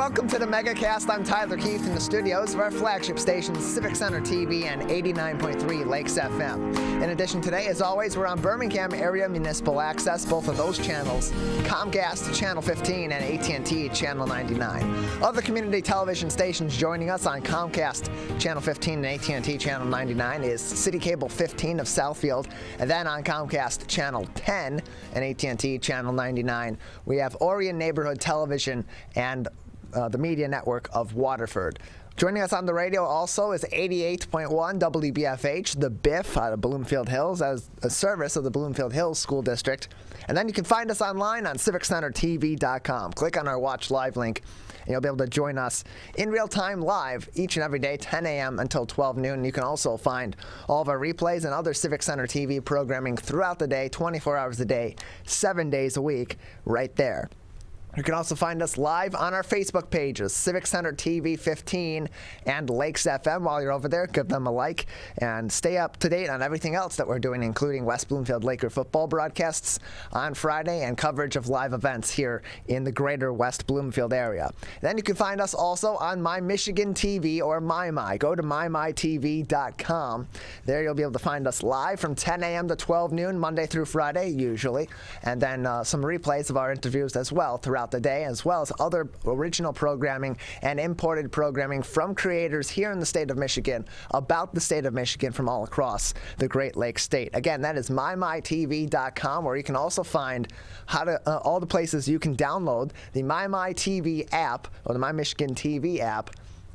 welcome to the Megacast. I'm Tyler Keith in the studios of our flagship stations, Civic Center TV and 89.3 Lakes FM. In addition, today, as always, we're on Birmingham Area Municipal Access, both of those channels, Comcast Channel 15 and AT&T Channel 99. Other community television stations joining us on Comcast Channel 15 and AT&T Channel 99 is City Cable 15 of Southfield, and then on Comcast Channel 10 and AT&T Channel 99, we have Orion Neighborhood Television and the media network of Waterford. Joining us on the radio also is 88.1 WBFH, the Biff out of Bloomfield Hills, as a service of the Bloomfield Hills School District. And then you can find us online on civiccentertv.com. Click on our Watch Live link, and you'll be able to join us in real time live each and every day, 10 a.m. until 12 noon. You can also find all of our replays and other Civic Center TV programming throughout the day, 24 hours a day, 7 days a week, right there. You can also find us live on our Facebook pages, Civic Center TV 15 and Lakes FM. While you're over there, give them a like and stay up to date on everything else that we're doing, including West Bloomfield Laker football broadcasts on Friday and coverage of live events here in the greater West Bloomfield area. Then you can find us also on My Michigan TV or MyMy. Go to mymytv.com. There you'll be able to find us live from 10 a.m. to 12 noon, Monday through Friday, usually, and then some replays of our interviews as well throughout the day, as well as other original programming and imported programming from creators here in the state of Michigan about the state of Michigan from all across the Great Lakes state. Again, that is mymytv.com, where you can also find how to all the places you can download the MyMyTV app or the My Michigan TV app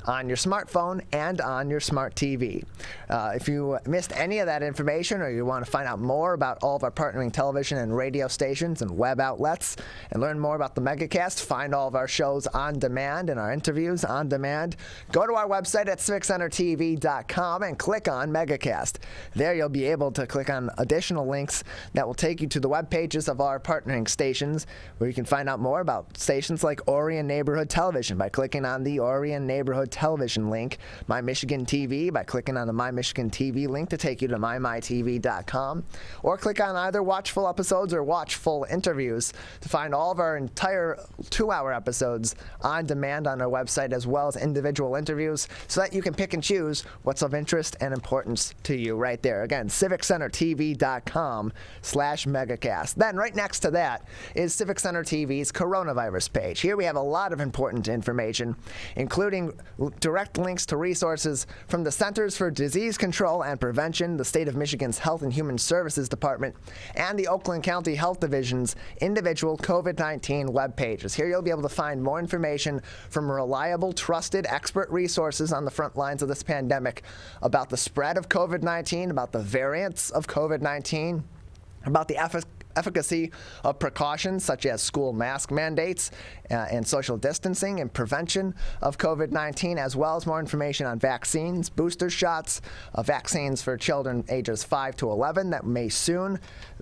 on your smartphone and on your smart TV. If you missed any of that information, or you want to find out more about all of our partnering television and radio stations and web outlets and learn more about the Megacast, find all of our shows on demand and our interviews on demand, go to our website at civiccentertv.com and click on Megacast. There you'll be able to click on additional links that will take you to the web pages of our partnering stations, where you can find out more about stations like Orion Neighborhood Television by clicking on the Orion Neighborhood Television link, My Michigan TV by clicking on the My Michigan TV link to take you to mymytv.com, or click on either Watch Full Episodes or Watch Full Interviews to find all of our entire 2-hour episodes on demand on our website, as well as individual interviews, so that you can pick and choose what's of interest and importance to you right there. Again, civiccentertv.com/megacast. Then right next to that is Civic Center TV's coronavirus page. Here we have a lot of important information, including direct links to resources from the Centers for Disease Control and Prevention, the State of Michigan's Health and Human Services Department, and the Oakland County Health Division's individual COVID-19 web pages. Here you'll be able to find more information from reliable, trusted, expert resources on the front lines of this pandemic about the spread of COVID-19, about the variants of COVID-19, about the efficacy of precautions such as school mask mandates and social distancing and prevention of COVID-19, as well as more information on vaccines, booster shots, vaccines for children ages 5 to 11 that may soon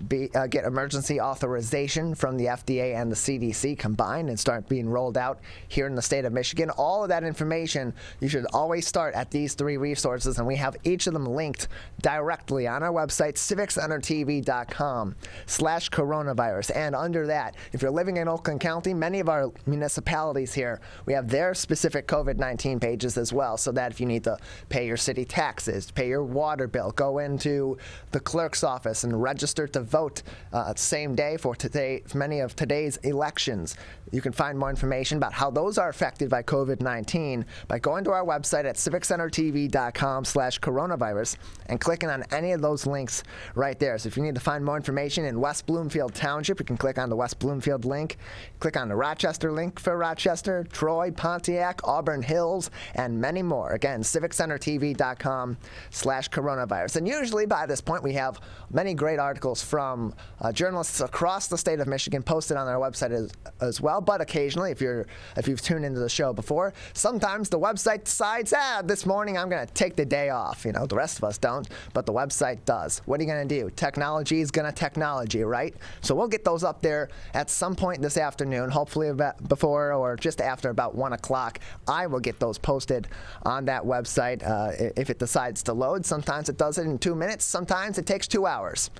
get emergency authorization from the FDA and the CDC combined and start being rolled out here in the state of Michigan. All of that information, you should always start at these 3 resources, and we have each of them linked directly on our website, civiccentertv.com/coronavirus. And under that, if you're living in Oakland County, many of our municipalities here, we have their specific COVID-19 pages as well, so that if you need to pay your city taxes, pay your water bill, go into the clerk's office and register to vote same day for many of today's elections, you can find more information about how those are affected by COVID-19 by going to our website at civiccentertv.com/coronavirus and clicking on any of those links right there. So if you need to find more information in West Bloomfield Township, you can click on the West Bloomfield link, click on the Rochester link for Rochester, Troy, Pontiac, Auburn Hills, and many more. Again, civiccentertv.com/coronavirus. And usually by this point, we have many great articles from journalists across the state of Michigan posted on our website as well. But occasionally, if you've tuned into the show before, sometimes the website decides, this morning I'm going to take the day off. You know, the rest of us don't, but the website does. What are you going to do? Technology is going to technology, right? So we'll get those up there at some point this afternoon, hopefully before or just after about 1 o'clock. I will get those posted on that website if it decides to load. Sometimes it does it in 2 minutes. Sometimes it takes 2 hours.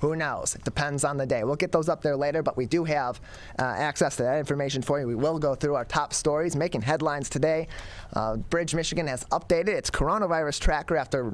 Who knows? It depends on the day. We'll get those up there later, but we do have access to that information for you. We will go through our top stories making headlines today. Bridge, Michigan has updated its coronavirus tracker after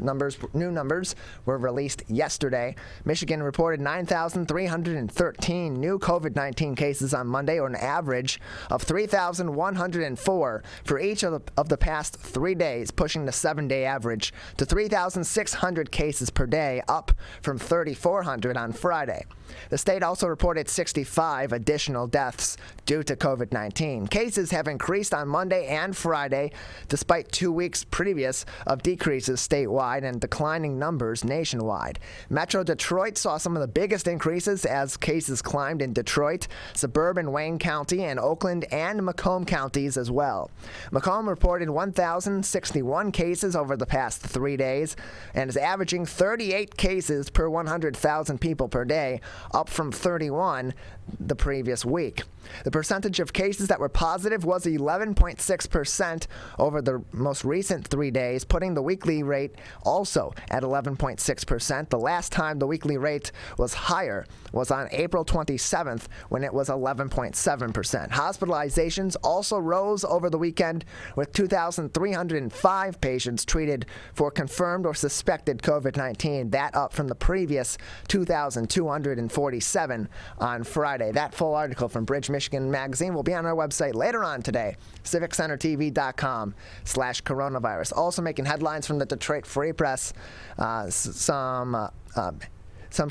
new numbers were released yesterday. Michigan reported 9,313 new COVID-19 cases on Monday, or an average of 3,104 for each of the past 3 days, pushing the 7-day average to 3,600 cases per day, up from 3,400 on Friday. The state also reported 65 additional deaths due to COVID-19. Cases have increased on Monday and Friday, despite 2 weeks previous of decreases statewide and declining numbers nationwide. Metro Detroit saw some of the biggest increases as cases climbed in Detroit, suburban Wayne County, and Oakland and Macomb counties as well. Macomb reported 1,061 cases over the past 3 days and is averaging 38 cases per 100,000 people per day, up from 31 the previous week. The percentage of cases that were positive was 11.6% over the most recent 3 days, putting the weekly rate also at 11.6%. The last time the weekly rate was higher was on April 27th, when it was 11.7%. Hospitalizations also rose over the weekend, with 2,305 patients treated for confirmed or suspected COVID-19. That up from the previous 2,247 on Friday. That full article from Bridge, Michigan Magazine will be on our website later on today, civiccentertv.com/coronavirus. Also making headlines from the Detroit Free Press, some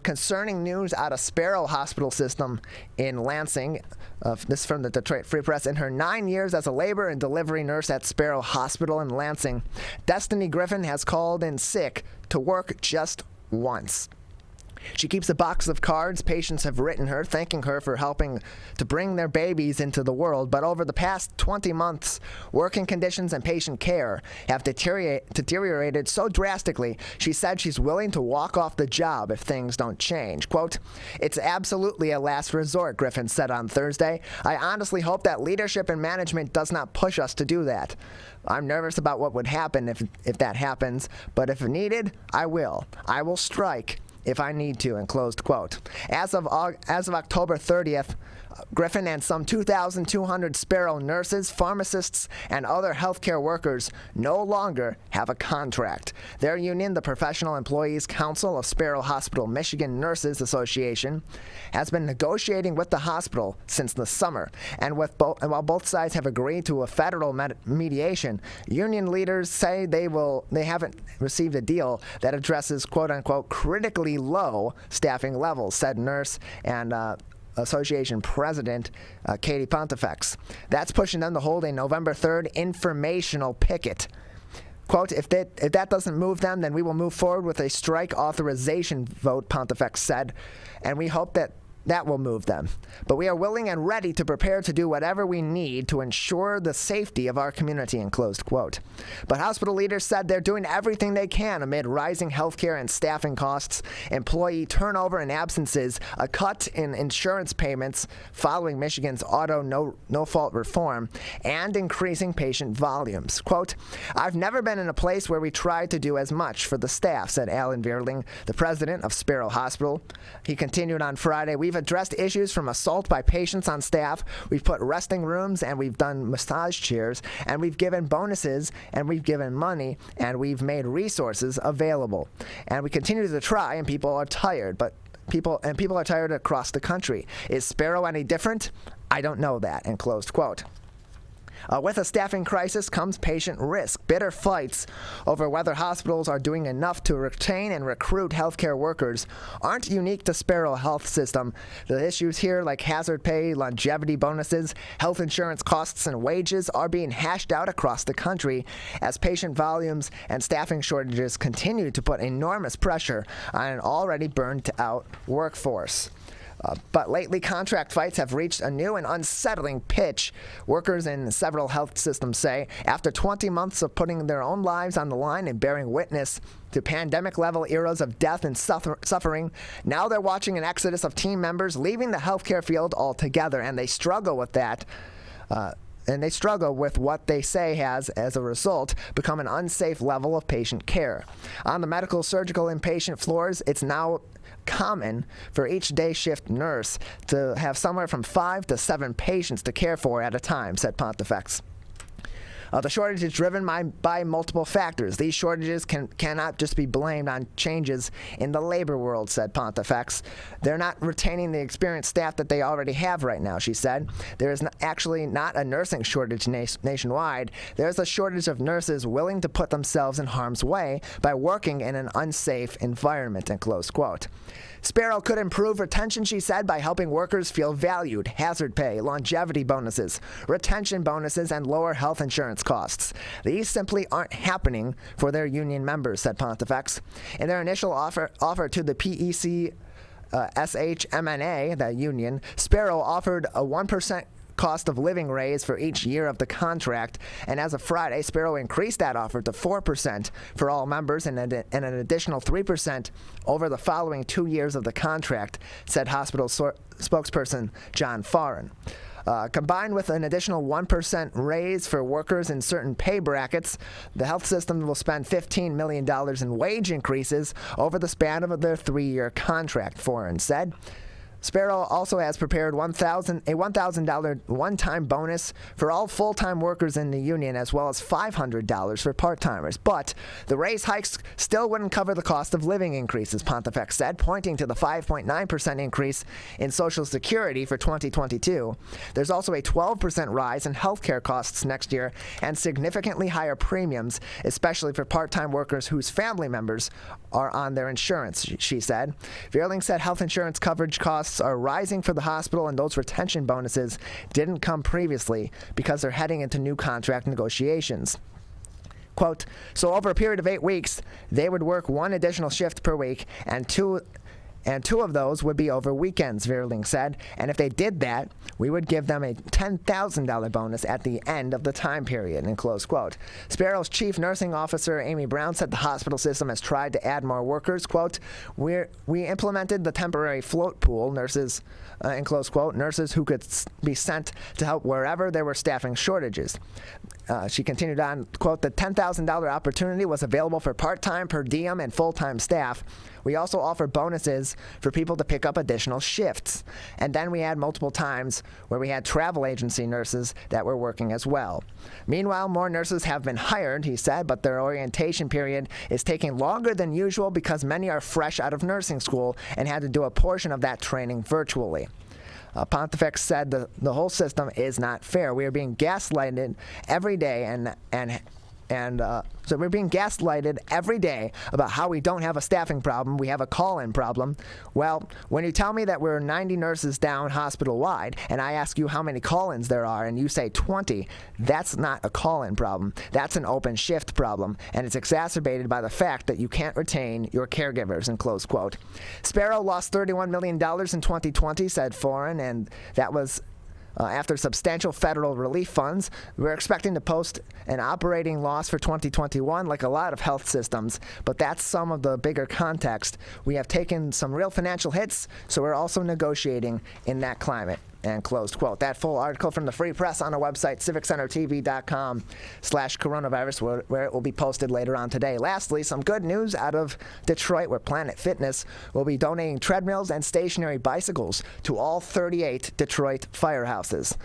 concerning news out of Sparrow Hospital System in Lansing. This from the Detroit Free Press. In her 9 years as a labor and delivery nurse at Sparrow Hospital in Lansing, Destiny Griffin has called in sick to work just once. She keeps a box of cards patients have written her, thanking her for helping to bring their babies into the world. But over the past 20 months, working conditions and patient care have deteriorated so drastically, she said she's willing to walk off the job if things don't change. Quote, "It's absolutely a last resort," Griffin said on Thursday. "I honestly hope that leadership and management does not push us to do that. I'm nervous about what would happen if that happens, but if needed, I will. I will strike if I need to," and closed quote. As of October 30th, Griffin and some 2,200 Sparrow nurses, pharmacists, and other healthcare workers no longer have a contract. Their union, the Professional Employees Council of Sparrow Hospital Michigan Nurses Association, has been negotiating with the hospital since the summer. And while both sides have agreed to a federal mediation, union leaders say they haven't received a deal that addresses quote-unquote critically low staffing levels, said nurse and Association President Katie Pontifex. That's pushing them to hold a November 3rd informational picket. Quote, if that doesn't move them, then we will move forward with a strike authorization vote, Pontifex said, and we hope that will move them. But we are willing and ready to prepare to do whatever we need to ensure the safety of our community, and closed quote. But hospital leaders said they're doing everything they can amid rising healthcare and staffing costs, employee turnover and absences, a cut in insurance payments following Michigan's auto no-fault reform, and increasing patient volumes. Quote, "I've never been in a place where we tried to do as much for the staff," said Alan Vierling, the president of Sparrow Hospital. He continued on Friday, "We've addressed issues from assault by patients on staff. We've put resting rooms, and we've done massage chairs, and we've given bonuses, and we've given money, and we've made resources available. And we continue to try, and people are tired, but people are tired across the country. Is Sparrow any different? I don't know that," and closed quote. With a staffing crisis comes patient risk. Bitter fights over whether hospitals are doing enough to retain and recruit healthcare workers aren't unique to Sparrow Health System. The issues here, like hazard pay, longevity bonuses, health insurance costs, and wages, are being hashed out across the country as patient volumes and staffing shortages continue to put enormous pressure on an already burned-out workforce. But lately, contract fights have reached a new and unsettling pitch, workers in several health systems say. After 20 months of putting their own lives on the line and bearing witness to pandemic-level eras of death and suffering, now they're watching an exodus of team members leaving the healthcare field altogether, and they struggle with that. And they struggle with what they say has, as a result, become an unsafe level of patient care. On the medical, surgical, inpatient floors, it's now common for each day shift nurse to have somewhere from 5 to 7 patients to care for at a time, said Pontifex. The shortage is driven by multiple factors. These shortages cannot just be blamed on changes in the labor world, said Pontifex. They're not retaining the experienced staff that they already have right now, she said. There is actually not a nursing shortage nationwide. There's a shortage of nurses willing to put themselves in harm's way by working in an unsafe environment, end close quote. Sparrow could improve retention, she said, by helping workers feel valued, hazard pay, longevity bonuses, retention bonuses, and lower health insurance costs. These simply aren't happening for their union members, said Pontifex. In their initial offer to the PEC SHMNA, the union, Sparrow offered a 1% cost of living raise for each year of the contract, and as of Friday, Sparrow increased that offer to 4% for all members and an additional 3% over the following 2 years of the contract, said hospital spokesperson John Farren. Combined with an additional 1% raise for workers in certain pay brackets, the health system will spend $15 million in wage increases over the span of their 3-year contract, Farren said. Sparrow also has prepared a $1,000 one-time bonus for all full-time workers in the union, as well as $500 for part-timers. But the raise hikes still wouldn't cover the cost of living increases, Pontifex said, pointing to the 5.9% increase in Social Security for 2022. There's also a 12% rise in healthcare costs next year and significantly higher premiums, especially for part-time workers whose family members are on their insurance, she said. Vierling said health insurance coverage costs are rising for the hospital, and those retention bonuses didn't come previously because they're heading into new contract negotiations. Quote, so over a period of 8 weeks, they would work 1 additional shift per week, and two of those would be over weekends, Vierling said. And if they did that, we would give them a $10,000 bonus at the end of the time period, end close quote. Sparrow's chief nursing officer, Amy Brown, said the hospital system has tried to add more workers. Quote, we implemented the temporary float pool, nurses, end close quote, nurses who could be sent to help wherever there were staffing shortages. She continued on, quote, the $10,000 opportunity was available for part-time, per diem, and full-time staff. We also offer bonuses for people to pick up additional shifts. And then we had multiple times where we had travel agency nurses that were working as well. Meanwhile, more nurses have been hired, he said, but their orientation period is taking longer than usual because many are fresh out of nursing school and had to do a portion of that training virtually. Pontifex said the whole system is not fair. We are being gaslighted every day, so we're being gaslighted every day about how we don't have a staffing problem, we have a call-in problem. Well, when you tell me that we're 90 nurses down hospital-wide, and I ask you how many call-ins there are, and you say 20, that's not a call-in problem. That's an open shift problem, and it's exacerbated by the fact that you can't retain your caregivers, end close quote. Sparrow lost $31 million in 2020, said Foreign, and that was after substantial federal relief funds. We're expecting to post an operating loss for 2021 like a lot of health systems, but that's some of the bigger context. We have taken some real financial hits, so we're also negotiating in that climate. And closed quote. That full article from the Free Press on our website, civiccentertv.com/coronavirus, where it will be posted later on today. Lastly, some good news out of Detroit, where Planet Fitness will be donating treadmills and stationary bicycles to all 38 Detroit firehouses.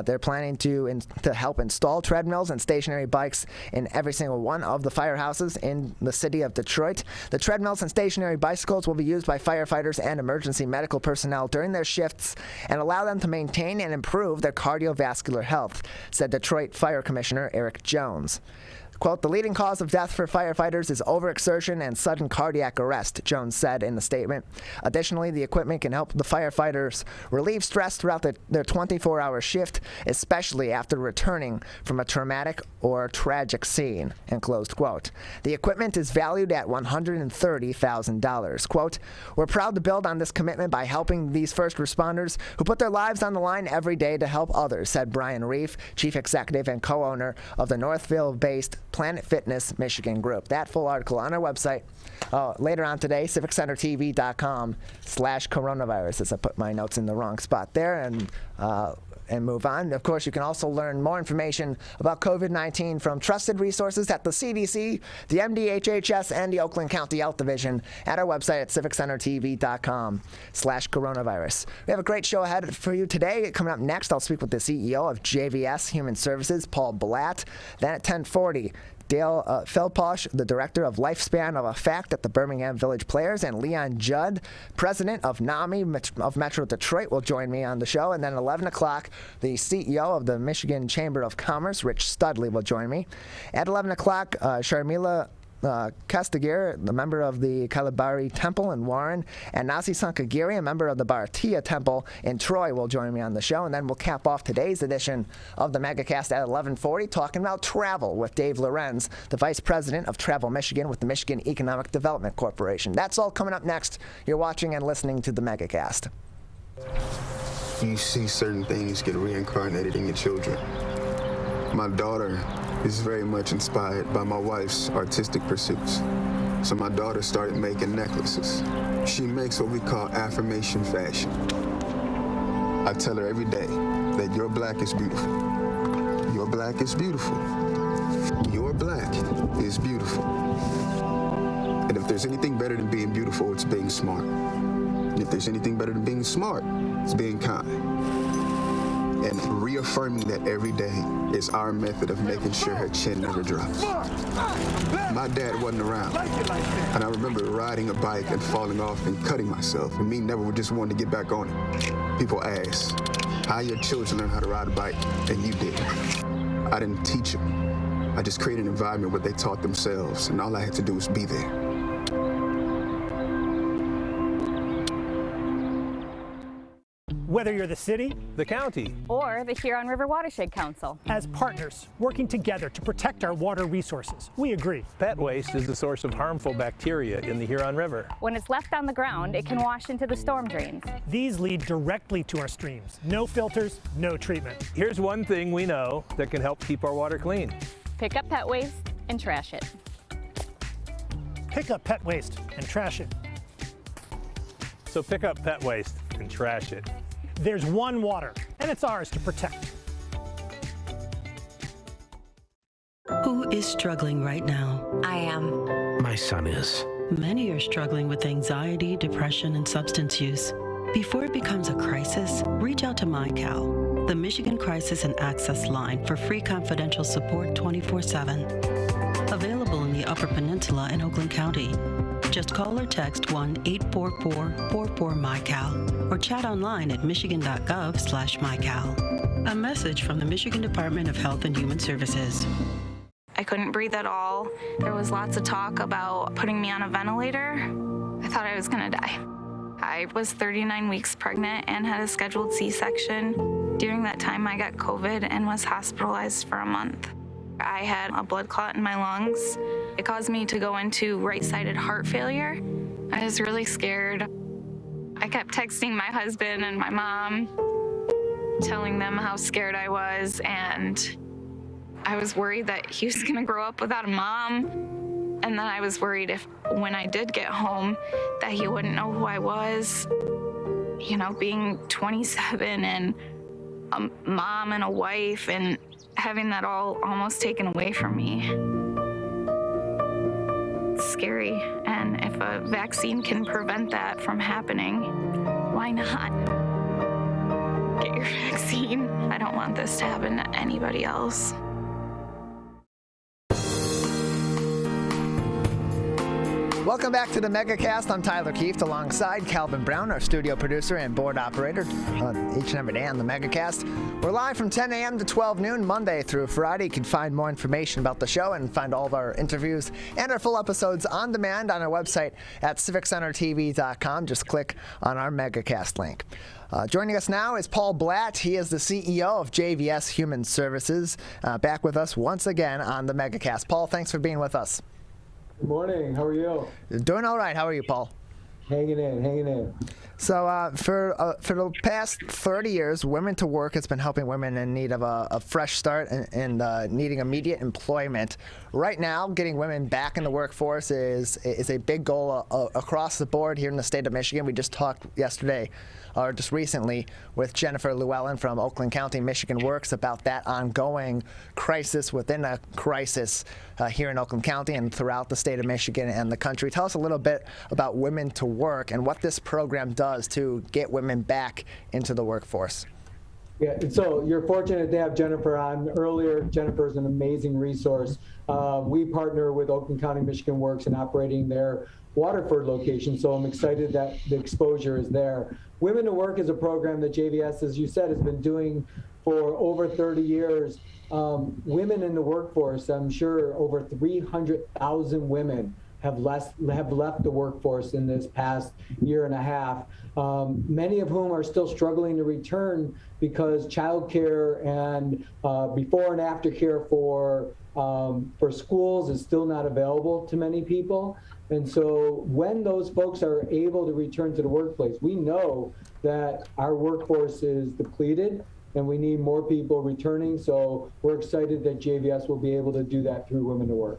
They're planning to help install treadmills and stationary bikes in every single one of the firehouses in the city of Detroit. The treadmills and stationary bicycles will be used by firefighters and emergency medical personnel during their shifts and allow them to maintain and improve their cardiovascular health, said Detroit Fire Commissioner Eric Jones. Quote, the leading cause of death for firefighters is overexertion and sudden cardiac arrest, Jones said in the statement. Additionally, the equipment can help the firefighters relieve stress throughout their 24-hour shift, especially after returning from a traumatic or tragic scene, end closed quote. The equipment is valued at $130,000. Quote, we're proud to build on this commitment by helping these first responders who put their lives on the line every day to help others, said Brian Reef, chief executive and co-owner of the Northville-based Planet Fitness Michigan Group. That full article on our website later on today, civiccentertv.com/coronavirus, as I put my notes in the wrong spot there. And and move on. Of course, you can also learn more information about COVID-19 from trusted resources at the CDC, the MDHHS, and the Oakland County Health Division at our website at civiccentertv.com/coronavirus. We have a great show ahead for you today. Coming up next, I'll speak with the CEO of JVS Human Services, Paul Blatt. Then at 10:40, Dale Feldpausch, the director of Lifespan of Effect at the Birmingham Village Players, and Leon Judd, president of NAMI of Metro Detroit, will join me on the show. And then at 11 o'clock, the CEO of the Michigan Chamber of Commerce, Rich Studley, will join me. At 11 o'clock, Sharmila Khastagir, the member of the Kalibari Temple in Warren, and Nasy Sankagiri, a member of the Bharatiya Temple in Troy, will join me on the show. And then we'll cap off today's edition of the Megacast at 11:40, talking about travel with Dave Lorenz, the Vice President of Travel Michigan with the Michigan Economic Development Corporation. That's all coming up next. You're watching and listening to the Megacast. You see certain things get reincarnated in your children. My daughter is very much inspired by my wife's artistic pursuits. So my daughter started making necklaces. She makes what we call affirmation fashion. I tell her every day that your black is beautiful. Your black is beautiful. Your black is beautiful. And if there's anything better than being beautiful, it's being smart. And if there's anything better than being smart, it's being kind. And reaffirming that every day is our method of making sure her chin never drops. My dad wasn't around, and I remember riding a bike and falling off and cutting myself, and me never just wanted to get back on it. People ask, how your children learn how to ride a bike, and you did. I didn't teach them. I just created an environment where they taught themselves, and all I had to do was be there. Whether you're the city, the county, or the Huron River Watershed Council. As partners working together to protect our water resources, we agree. Pet waste is the source of harmful bacteria in the Huron River. When it's left on the ground, it can wash into the storm drains. These lead directly to our streams. No filters, no treatment. Here's one thing we know that can help keep our water clean. Pick up pet waste and trash it. Pick up pet waste and trash it. So pick up pet waste and trash it. There's one water, and it's ours to protect. Who is struggling right now? I am. My son is. Many are struggling with anxiety, depression, and substance use. Before it becomes a crisis, reach out to MyCal, the Michigan Crisis and Access Line for free confidential support 24/7. Available in the Upper Peninsula and Oakland County. Just call or text 1-844-44-MyCal or chat online at michigan.gov/MyCal. A message from the Michigan Department of Health and Human Services. I couldn't breathe at all. There was lots of talk about putting me on a ventilator. I thought I was gonna die. I was 39 weeks pregnant and had a scheduled C-section. During that time, I got COVID and was hospitalized for a month. I had a blood clot in my lungs. It caused me to go into right-sided heart failure. I was really scared. I kept texting my husband and my mom, telling them how scared I was, and I was worried that he was gonna grow up without a mom. And then I was worried if, when I did get home, that he wouldn't know who I was. You know, being 27 and a mom and a wife and having that all almost taken away from me. It's scary, and if a vaccine can prevent that from happening, why not? Get your vaccine. I don't want this to happen to anybody else. Welcome back to the Megacast. I'm Tyler Keefe alongside Calvin Brown, our studio producer and board operator each and every day on the Megacast. We're live from 10 a.m. to 12 noon, Monday through Friday. You can find more information about the show and find all of our interviews and our full episodes on demand on our website at civiccentertv.com. Just click on our Megacast link. Joining us now is Paul Blatt. He is the CEO of JVS Human Services, back with us once again on the Megacast. Paul, thanks for being with us. Good morning. How are you? Doing all right. How are you, Paul? Hanging in. So for the past 30 years, Women to Work has been helping women in need of a fresh start and needing immediate employment. Right now, getting women back in the workforce is a big goal across the board here in the state of Michigan. We just talked yesterday, or just recently, with Jennifer Llewellyn from Oakland County, Michigan Works, about that ongoing crisis within a crisis here in Oakland County and throughout the state of Michigan and the country. Tell us a little bit about Women to Work and what this program does to get women back into the workforce. Yeah, so you're fortunate to have Jennifer on earlier. Jennifer's an amazing resource. We partner with Oakland County Michigan Works in operating their Waterford location, so I'm excited that the exposure is there. Women to Work is a program that JVS, as you said, has been doing for over 30 years. Women in the workforce, I'm sure over 300,000 women have left the workforce in this past year and a half, many of whom are still struggling to return because childcare and before and after care for schools is still not available to many people. And so when those folks are able to return to the workplace, we know that our workforce is depleted and we need more people returning. So we're excited that JVS will be able to do that through Women to Work.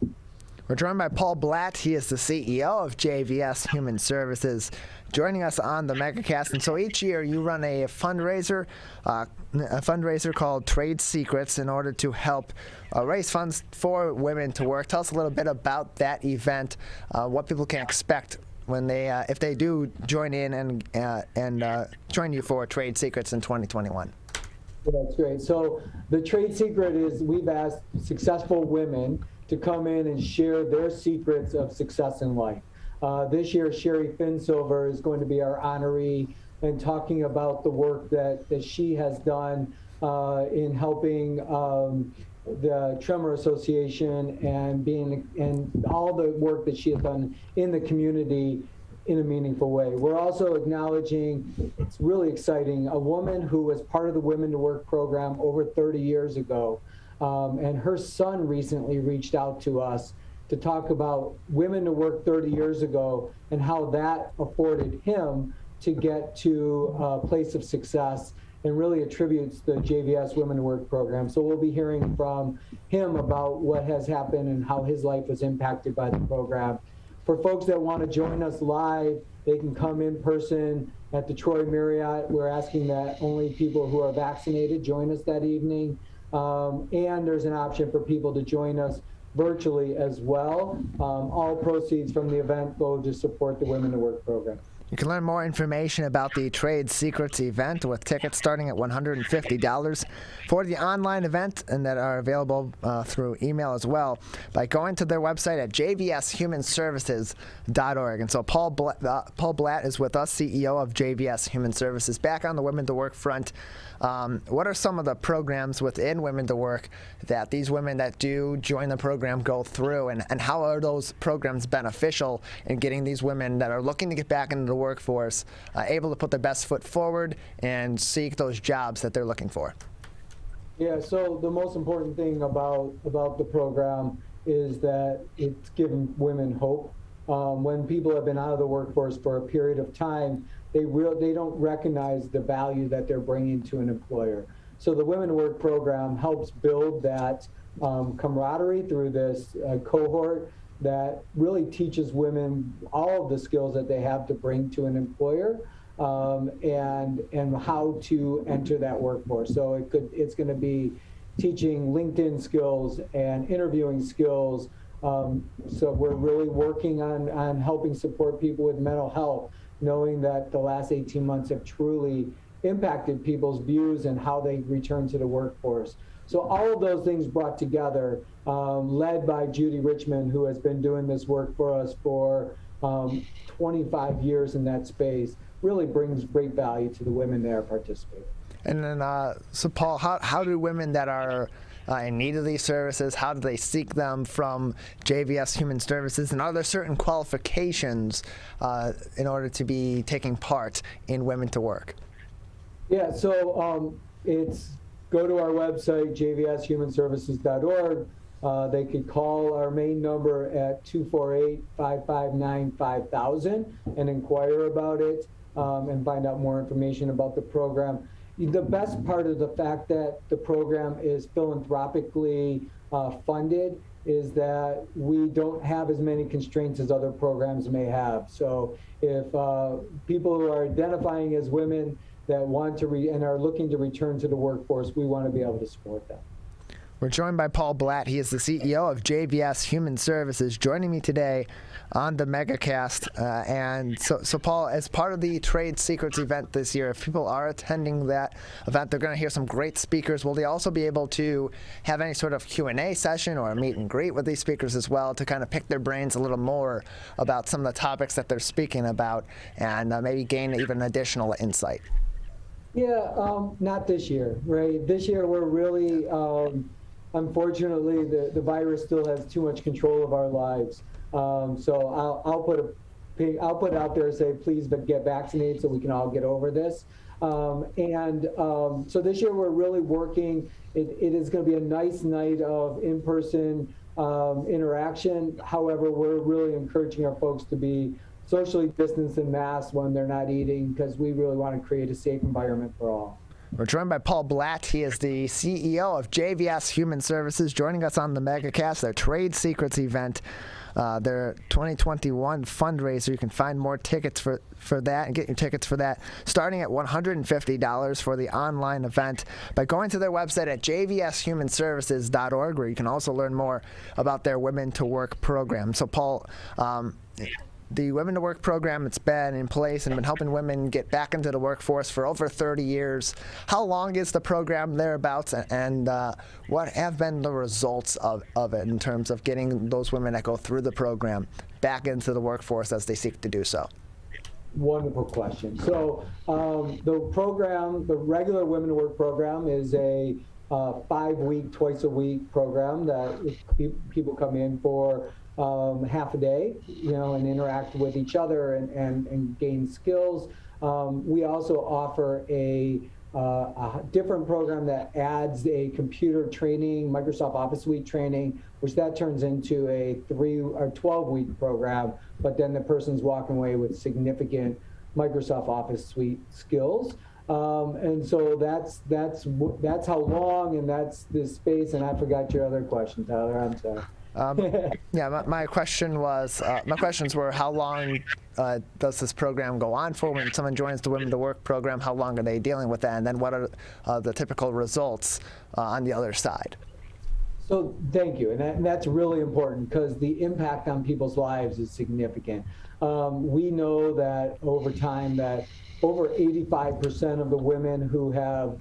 We're joined by Paul Blatt. He is the CEO of JVS Human Services, joining us on the Megacast. And so each year you run a fundraiser called Trade Secrets in order to help raise funds for Women to Work. Tell us a little bit about that event, what people can expect when they, if they do join in and join you for Trade Secrets in 2021. Yeah, that's great. So the Trade Secret is we've asked successful women to come in and share their secrets of success in life. This year, Sherry Finsilver is going to be our honoree and talking about the work that she has done in helping the Tremor Association and all the work that she has done in the community in a meaningful way. We're also acknowledging, it's really exciting, a woman who was part of the Women to Work program over 30 years ago. And her son recently reached out to us to talk about Women to Work 30 years ago and how that afforded him to get to a place of success and really attributes the JVS Women to Work program. So we'll be hearing from him about what has happened and how his life was impacted by the program. For folks that want to join us live, they can come in person at the Troy Marriott. We're asking that only people who are vaccinated join us that evening. And there's an option for people to join us virtually as well. All proceeds from the event go to support the Women to Work program. You can learn more information about the Trade Secrets event with tickets starting at $150 for the online event and that are available through email as well by going to their website at jvshumanservices.org. And so Paul Blatt is with us, CEO of JVS Human Services. Back on the Women to Work front, what are some of the programs within Women to Work that these women that do join the program go through, and how are those programs beneficial in getting these women that are looking to get back into the workforce able to put their best foot forward and seek those jobs that they're looking for? Yeah, so the most important thing about the program is that it's giving women hope. When people have been out of the workforce for a period of time, they don't recognize the value that they're bringing to an employer. So the Women to Work program helps build that camaraderie through this cohort that really teaches women all of the skills that they have to bring to an employer and how to enter that workforce. So it's going to be teaching LinkedIn skills and interviewing skills. So we're really working on helping support people with mental health, knowing that the last 18 months have truly impacted people's views and how they return to the workforce. So all of those things brought together, led by Judy Richmond, who has been doing this work for us for 25 years in that space, really brings great value to the women that are participating. And then, so Paul, how do women that are in need of these services, how do they seek them from JVS Human Services? And are there certain qualifications in order to be taking part in Women to Work? Yeah, so it's go to our website, jvshumanservices.org. they could call our main number at 248-559-5000 and inquire about it and find out more information about the program. The best part of the fact that the program is philanthropically funded is that we don't have as many constraints as other programs may have. So if people who are identifying as women that want to and are looking to return to the workforce, we want to be able to support them. We're joined by Paul Blatt. He is the CEO of JVS Human Services, joining me today on the Megacast. And so, Paul, as part of the Trade Secrets event this year, if people are attending that event, they're going to hear some great speakers. Will they also be able to have any sort of Q&A session or a meet and greet with these speakers as well to kind of pick their brains a little more about some of the topics that they're speaking about and maybe gain even additional insight? Yeah, not this year, right? This year we're really... unfortunately, the virus still has too much control of our lives. So I'll put it out there and say, please get vaccinated so we can all get over this. So this year we're really working. It is going to be a nice night of in-person interaction. However, we're really encouraging our folks to be socially distanced and masked when they're not eating, because we really want to create a safe environment for all. We're joined by Paul Blatt. He is the CEO of JVS Human Services, joining us on the Megacast, their Trade Secrets event, their 2021 fundraiser. You can find more tickets for that and get your tickets for that starting at $150 for the online event by going to their website at jvshumanservices.org, where you can also learn more about their Women to Work program. So, Paul, the Women to Work program, it's been in place and been helping women get back into the workforce for over 30 years. How long is the program thereabouts, and what have been the results of it in terms of getting those women that go through the program back into the workforce as they seek to do so? Wonderful question. So the program, the regular Women to Work program, is a 5-week, twice-a-week program that people come in for half a day, and interact with each other and gain skills. We also offer a different program that adds a computer training, Microsoft Office Suite training, which that turns into a 12-week program, but then the person's walking away with significant Microsoft Office Suite skills. And so that's how long, and that's the space. And I forgot your other question, Tyler. I'm sorry. My questions were, how long does this program go on for? When someone joins the Women to Work program, how long are they dealing with that? And then what are the typical results on the other side? So thank you. And that's really important, because the impact on people's lives is significant. We know that over time that over 85% of the women who have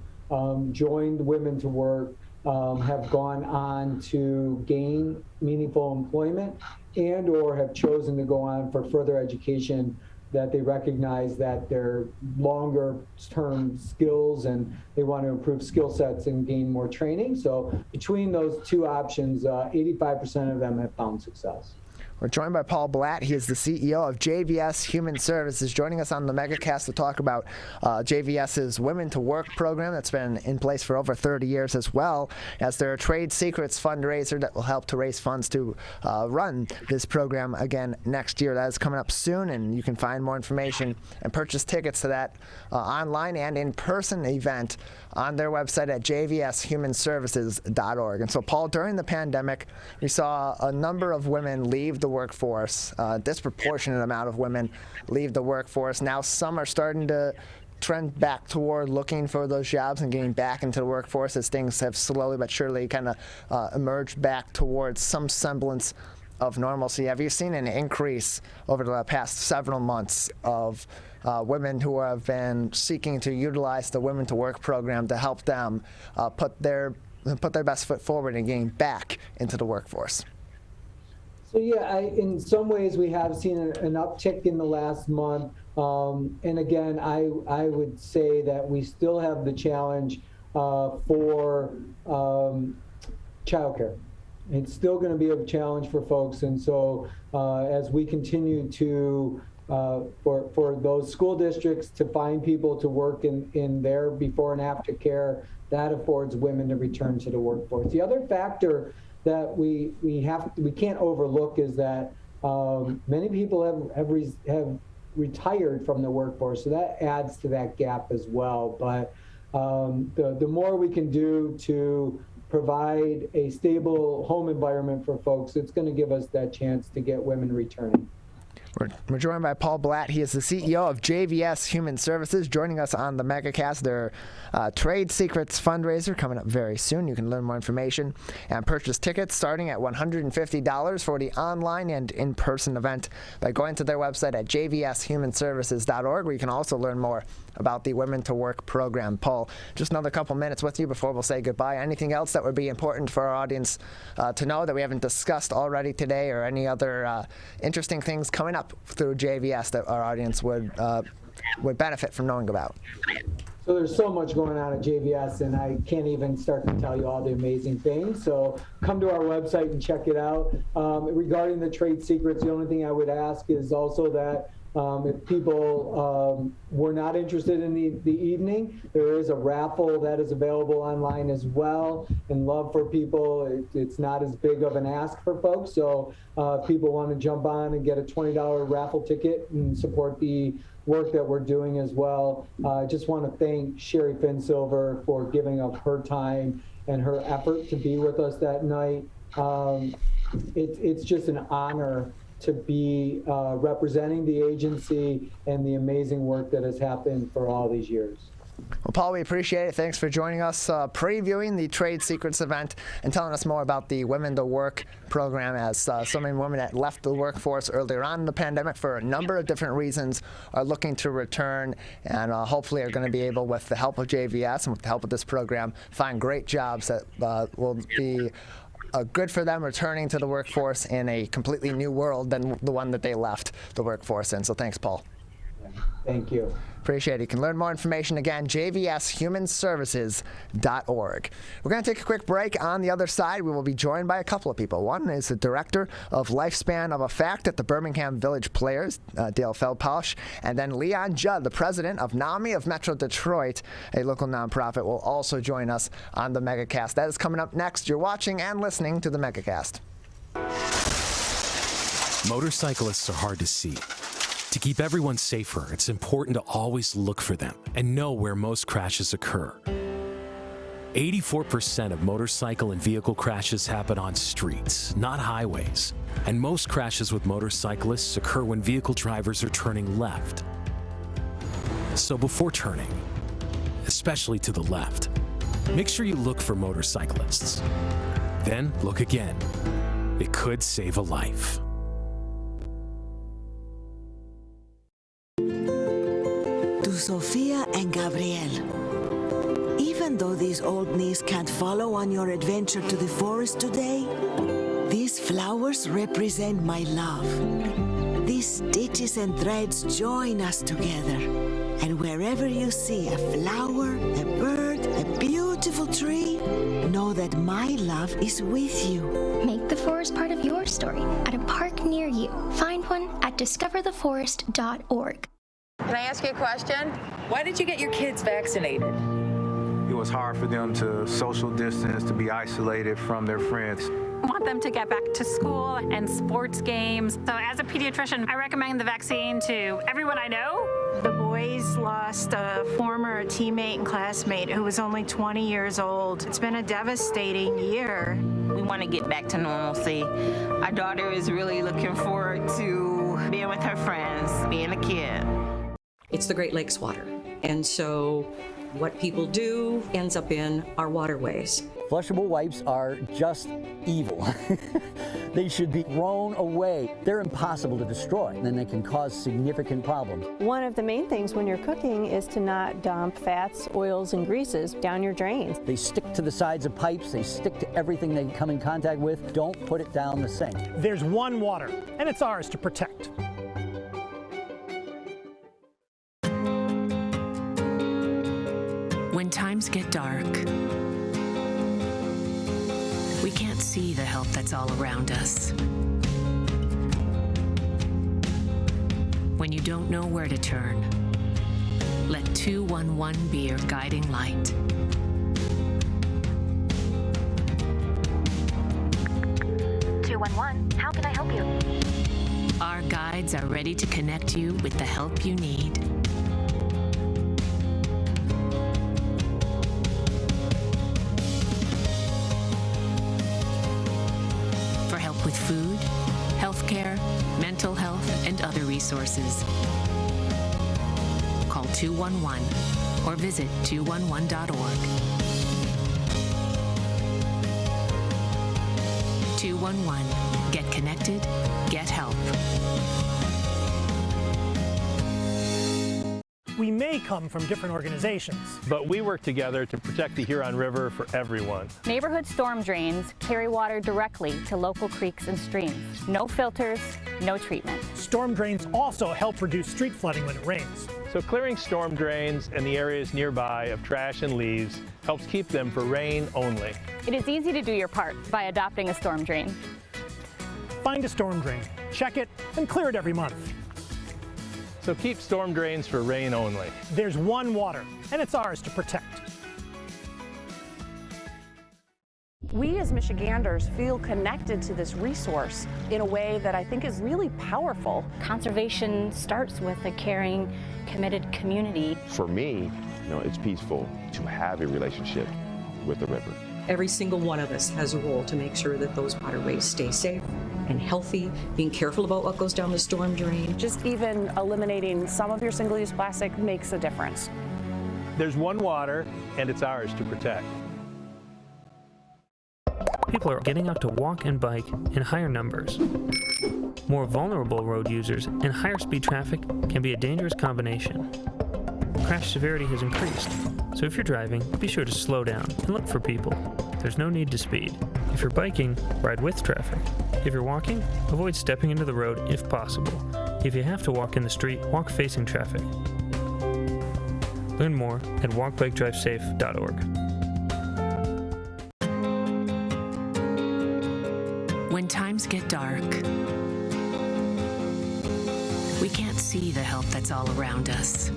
joined Women to Work have gone on to gain meaningful employment and or have chosen to go on for further education, that they recognize that they're longer term skills and they want to improve skill sets and gain more training. So between those two options, 85% of them have found success. We're joined by Paul Blatt. He is the CEO of JVS Human Services, joining us on the Megacast to talk about JVS's Women to Work program that's been in place for over 30 years, as well as their Trade Secrets fundraiser that will help to raise funds to run this program again next year. That is coming up soon, and you can find more information and purchase tickets to that online and in-person event on their website at jvshumanservices.org. And so, Paul, during the pandemic, we saw a number of women leave the workforce, a disproportionate amount of women leave the workforce. Now some are starting to trend back toward looking for those jobs and getting back into the workforce as things have slowly but surely kind of emerged back towards some semblance of normalcy. Have you seen an increase over the past several months of women who have been seeking to utilize the Women to Work program to help them put their best foot forward and getting back into the workforce? So yeah, in some ways we have seen an uptick in the last month. And again, I would say that we still have the challenge for childcare. It's still going to be a challenge for folks. And so as we continue to, for those school districts to find people to work in their before and after care, that affords women to return to the workforce. The other factor that we can't overlook is that many people have retired from the workforce, so that adds to that gap as well. But the more we can do to provide a stable home environment for folks, it's going to give us that chance to get women returning. We're joined by Paul Blatt. He is the CEO of JVS Human Services, joining us on the Megacast. Their Trade Secrets fundraiser coming up very soon. You can learn more information and purchase tickets starting at $150 for the online and in-person event by going to their website at jvshumanservices.org, where you can also learn more about the Women to Work program. Paul, just another couple minutes with you before we'll say goodbye. Anything else that would be important for our audience to know that we haven't discussed already today, or any other interesting things coming up through JVS that our audience would benefit from knowing about? So there's so much going on at JVS, and I can't even start to tell you all the amazing things. So come to our website and check it out. Regarding the trade secrets, the only thing I would ask is also that if people were not interested in the evening, there is a raffle that is available online as well. And love for people, it's not as big of an ask for folks. So if people want to jump on and get a $20 raffle ticket and support the work that we're doing as well. I just want to thank Sherry Finsilver for giving up her time and her effort to be with us that night. It's just an honor to be representing the agency and the amazing work that has happened for all these years. Well, Paul, we appreciate it. Thanks for joining us, previewing the Trade Secrets event and telling us more about the Women to Work program, as so many women that left the workforce earlier on in the pandemic for a number of different reasons are looking to return, and hopefully are going to be able, with the help of JVS and with the help of this program, find great jobs that will be good for them returning to the workforce in a completely new world than the one that they left the workforce in. So thanks, Paul. Thank you. Appreciate it. You can learn more information again, jvshumanservices.org. We're going to take a quick break. On the other side, we will be joined by a couple of people. One is the director of Lifespan of Effect at the Birmingham Village Players, Dale Feldpausch, and then Leon Judd, the president of NAMI of Metro Detroit, a local nonprofit, will also join us on the Megacast. That is coming up next. You're watching and listening to the Megacast. Motorcyclists are hard to see. To keep everyone safer, it's important to always look for them and know where most crashes occur. 84% of motorcycle and vehicle crashes happen on streets, not highways. And most crashes with motorcyclists occur when vehicle drivers are turning left. So before turning, especially to the left, make sure you look for motorcyclists. Then look again. It could save a life. To Sophia and Gabriel. Even though these old knees can't follow on your adventure to the forest today, these flowers represent my love. These stitches and threads join us together. And wherever you see a flower, a bird, a beautiful tree, know that my love is with you. Make the forest part of your story at a park near you. Find one at discovertheforest.org. Can I ask you a question? Why did you get your kids vaccinated? It was hard for them to social distance, to be isolated from their friends. I want them to get back to school and sports games. So as a pediatrician, I recommend the vaccine to everyone I know. The boys lost a former teammate and classmate who was only 20 years old. It's been a devastating year. We want to get back to normalcy. Our daughter is really looking forward to being with her friends, being a kid. It's the Great Lakes water, and so what people do ends up in our waterways. Flushable wipes are just evil. They should be thrown away. They're impossible to destroy, and they can cause significant problems. One of the main things when you're cooking is to not dump fats, oils, and greases down your drains. They stick to the sides of pipes. They stick to everything they come in contact with. Don't put it down the sink. There's one water, and it's ours to protect. When times get dark, we can't see the help that's all around us. When you don't know where to turn, let 211 be your guiding light. 211, how can I help you? Our guides are ready to connect you with the help you need. For help with food, healthcare, mental health, and other resources. Call 211 or visit 211.org. 211. Get connected, get help. We may come from different organizations, but we work together to protect the Huron River for everyone. Neighborhood storm drains carry water directly to local creeks and streams. No filters, no treatment. Storm drains also help reduce street flooding when it rains. So clearing storm drains and the areas nearby of trash and leaves helps keep them for rain only. It is easy to do your part by adopting a storm drain. Find a storm drain, check it, and clear it every month. So keep storm drains for rain only. There's one water, and it's ours to protect. We as Michiganders feel connected to this resource in a way that I think is really powerful. Conservation starts with a caring, committed community. For me, it's peaceful to have a relationship with the river. Every single one of us has a role to make sure that those waterways stay safe and healthy, being careful about what goes down the storm drain. Just even eliminating some of your single-use plastic makes a difference. There's one water, and it's ours to protect. People are getting out to walk and bike in higher numbers. More vulnerable road users and higher speed traffic can be a dangerous combination. Crash severity has increased, so if you're driving, be sure to slow down and look for people. There's no need to speed. If you're biking, ride with traffic. If you're walking, avoid stepping into the road if possible. If you have to walk in the street, walk facing traffic. Learn more at walkbikedrivesafe.org. When times get dark, we can't see the help that's all around us.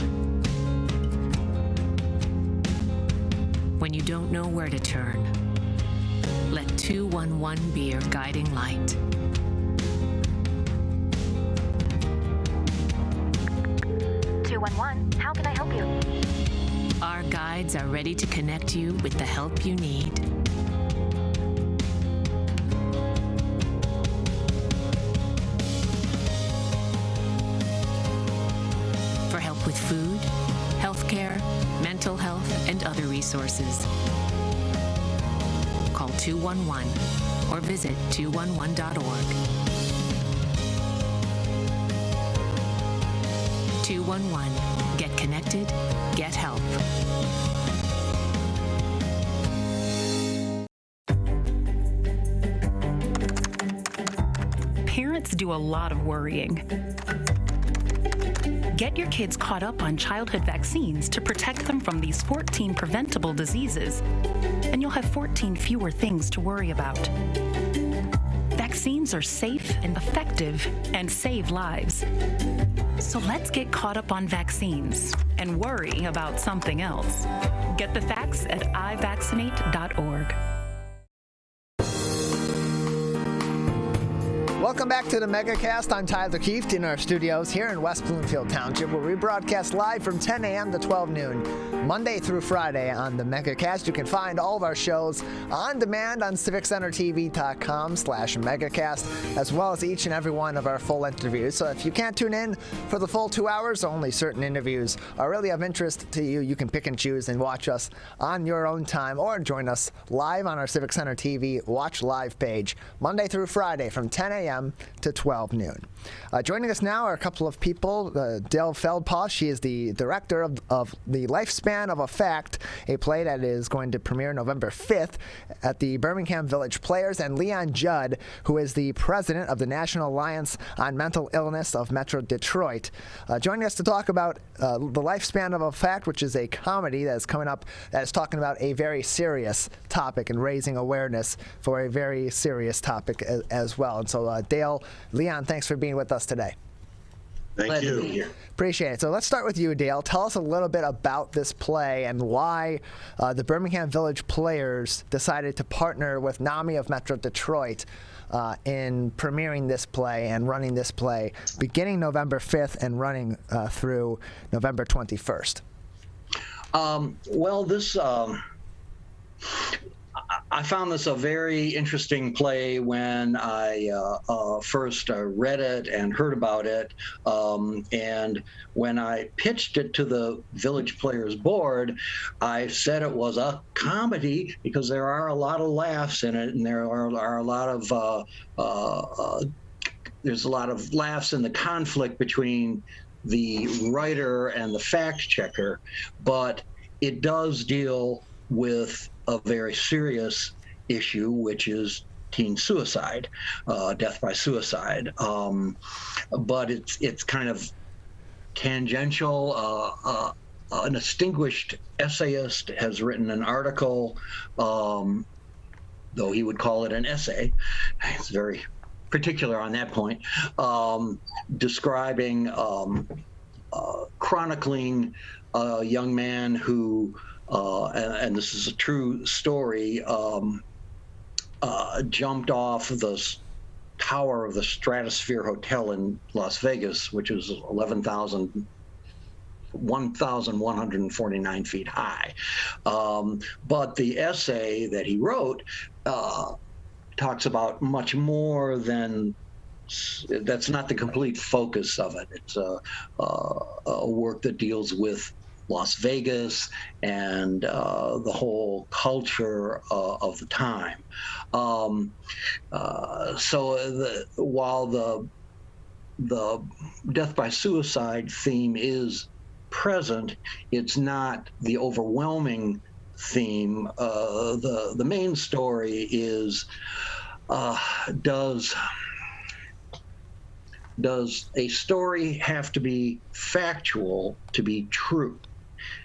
When you don't know where to turn, let 211 be your guiding light. How can I help you? Our guides are ready to connect you with the help you need. For help with food, healthcare, mental health, and other resources. Call 211 or visit 211.org. 211. Get connected, get help. Parents do a lot of worrying. Get your kids caught up on childhood vaccines to protect them from these 14 preventable diseases, and you'll have 14 fewer things to worry about. Vaccines are safe and effective and save lives. So let's get caught up on vaccines and worry about something else. Get the facts at ivaccinate.org. Welcome back to the Megacast. I'm Tyler Keefe in our studios here in West Bloomfield Township, where we broadcast live from 10 a.m. to 12 noon, Monday through Friday on the Megacast. You can find all of our shows on demand on civiccentertv.com/Megacast, as well as each and every one of our full interviews. So if you can't tune in for the full 2 hours, only certain interviews are really of interest to you. You can pick and choose and watch us on your own time, or join us live on our Civic Center TV Watch Live page, Monday through Friday from 10 a.m. to 12 noon. Joining us now are a couple of people. Dale Feldpausch, she is the director of The Lifespan of a Fact, a play that is going to premiere November 5th at the Birmingham Village Players, and Leon Judd, who is the president of the National Alliance on Mental Illness of Metro Detroit. Joining us to talk about The Lifespan of a Fact, which is a comedy that is coming up that is talking about a very serious topic and raising awareness for a very serious topic as well. And so Dale, Leon, thanks for being with us today. Thank you. To be here. Appreciate it. So let's start with you, Dale. Tell us a little bit about this play and why the Birmingham Village Players decided to partner with NAMI of Metro Detroit in premiering this play and running this play beginning November 5th and running through November 21st. Well, this I found this a very interesting play when I first read it and heard about it, and when I pitched it to the Village Players Board, I said it was a comedy because there are a lot of laughs in it, and there are a lot of there's a lot of laughs in the conflict between the writer and the fact checker, but it does deal with a very serious issue, which is teen suicide, death by suicide. But it's kind of tangential. An distinguished essayist has written an article, though he would call it an essay. It's very particular on that point, describing, chronicling a young man who, and this is a true story, jumped off the tower of the Stratosphere Hotel in Las Vegas, which is 1,149 feet high. But the essay that he wrote talks about much more than, that's not the complete focus of it. It's a work that deals with Las Vegas and the whole culture of the time. While the death by suicide theme is present, it's not the overwhelming theme. The main story is, does a story have to be factual to be true?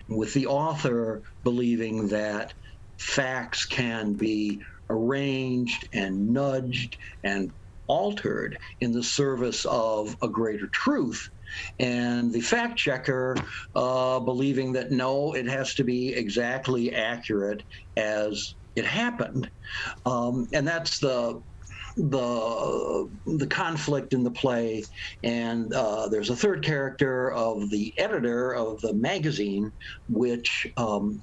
With the author believing that facts can be arranged and nudged and altered in the service of a greater truth, and the fact checker believing that no, it has to be exactly accurate as it happened. And that's the conflict in the play. And there's a third character of the editor of the magazine, which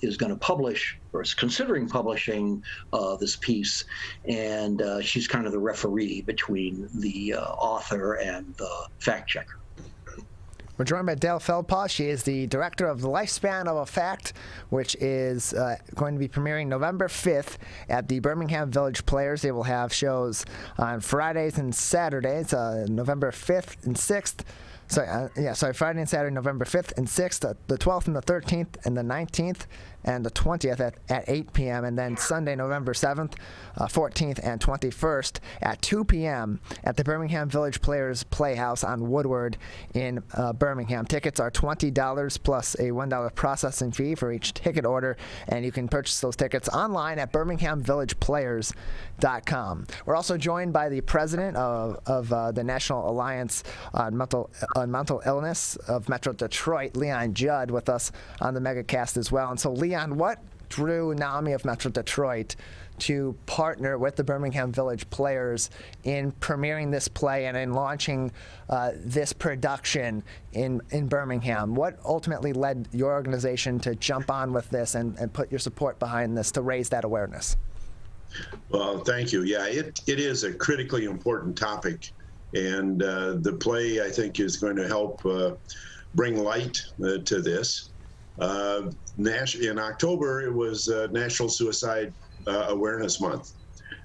is going to publish, or is considering publishing, this piece. And she's kind of the referee between the author and the fact checker. We're joined by Dale Feldpausch. She is the director of The Lifespan of a Fact, which is going to be premiering November 5th at the Birmingham Village Players. They will have shows on Fridays and Saturdays, November 5th and 6th. Friday and Saturday, November 5th and 6th, the 12th and the 13th and the 19th and the 20th at 8 p.m. And then Sunday, November 7th, 14th, and 21st at 2 p.m. at the Birmingham Village Players Playhouse on Woodward in Birmingham. Tickets are $20 plus a $1 processing fee for each ticket order, and you can purchase those tickets online at birminghamvillageplayers.com. We're also joined by the president of the National Alliance on Mental Illness of Metro Detroit, Leon Judd, with us on the Megacast as well. And so, Leon, what drew NAMI of Metro Detroit to partner with the Birmingham Village Players in premiering this play and in launching this production in Birmingham? What ultimately led your organization to jump on with this and put your support behind this to raise that awareness? Well, thank you. Yeah, it is a critically important topic. And the play, I think, is going to help bring light to this. In October, it was National Suicide Awareness Month.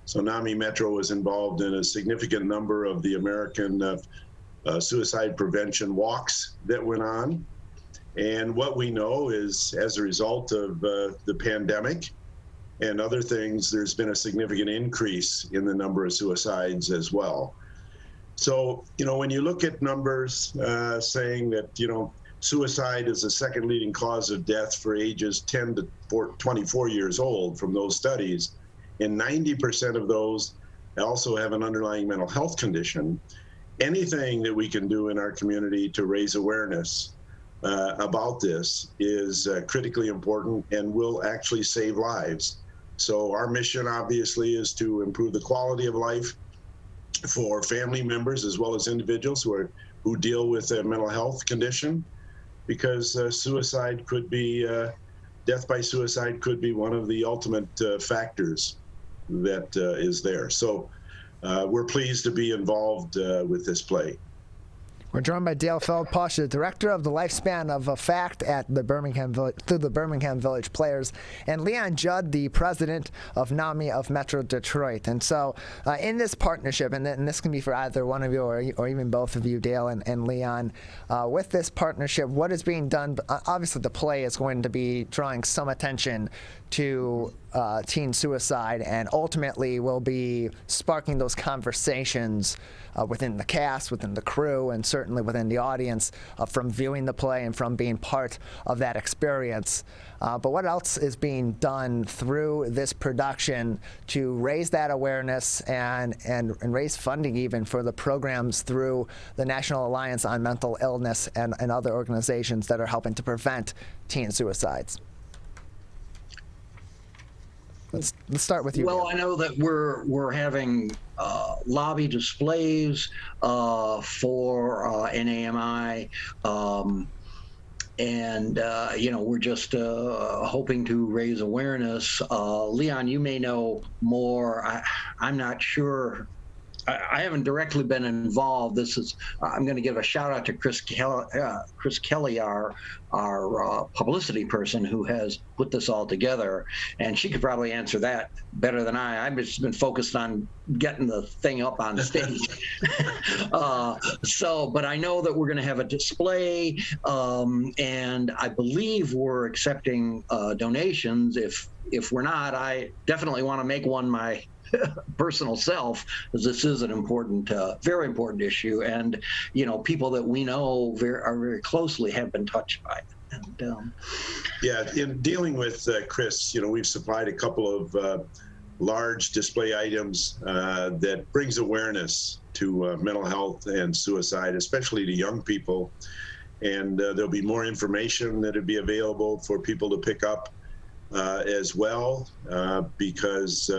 So NAMI Metro was involved in a significant number of the American suicide prevention walks that went on. And what we know is, as a result of the pandemic and other things, there's been a significant increase in the number of suicides as well. So, when you look at numbers saying that, suicide is the second leading cause of death for ages 10 to 24 years old from those studies, and 90% of those also have an underlying mental health condition. anything that we can do in our community to raise awareness about this is critically important and will actually save lives. So our mission obviously is to improve the quality of life for family members as well as individuals who deal with a mental health condition, because suicide could be, death by suicide could be one of the ultimate factors that is there. So we're pleased to be involved with this play. We're joined by Dale Feldpausch, the director of the Lifespan of a Fact at the Birmingham Village Players, and Leon Judd, the president of NAMI of Metro Detroit. And so in this partnership, and this can be for either one of you or even both of you, Dale and Leon, with this partnership, what is being done? Obviously, the play is going to be drawing some attention to teen suicide, and ultimately will be sparking those conversations within the cast, within the crew, and certainly within the audience from viewing the play and from being part of that experience. But what else is being done through this production to raise that awareness and raise funding even for the programs through the National Alliance on Mental Illness and other organizations that are helping to prevent teen suicides? Let's start with you. Well, I know that we're having lobby displays for NAMI, and we're just hoping to raise awareness. Leon, you may know more. I'm not sure. I haven't directly been involved. I'm going to give a shout out to Chris Kelly, our publicity person who has put this all together, and she could probably answer that better than I. I've just been focused on getting the thing up on stage. But I know that we're going to have a display, and I believe we're accepting donations. If we're not, I definitely want to make one my personal self, as this is an important, very important issue, and people that we know very closely have been touched by it. And, yeah, in dealing with Chris, we've supplied a couple of large display items that brings awareness to mental health and suicide, especially to young people. And there'll be more information that'll be available for people to pick up as well, because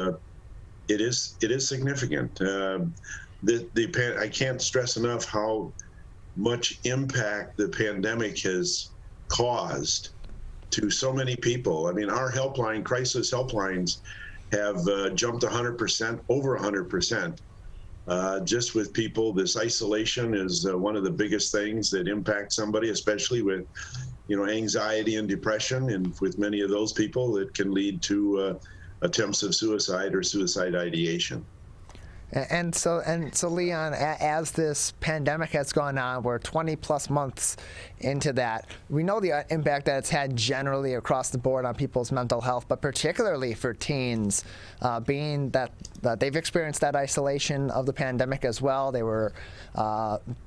it is significant. I can't stress enough how much impact the pandemic has caused to so many people. I mean, our helpline, crisis helplines, have jumped 100%, over 100%. Just with people, this isolation is one of the biggest things that impacts somebody, especially with, anxiety and depression, and with many of those people, it can lead to attempts of suicide or suicide ideation. And so Leon, as this pandemic has gone on, we're 20 plus months into that. We know the impact that it's had generally across the board on people's mental health, but particularly for teens, being that they've experienced that isolation of the pandemic as well. They were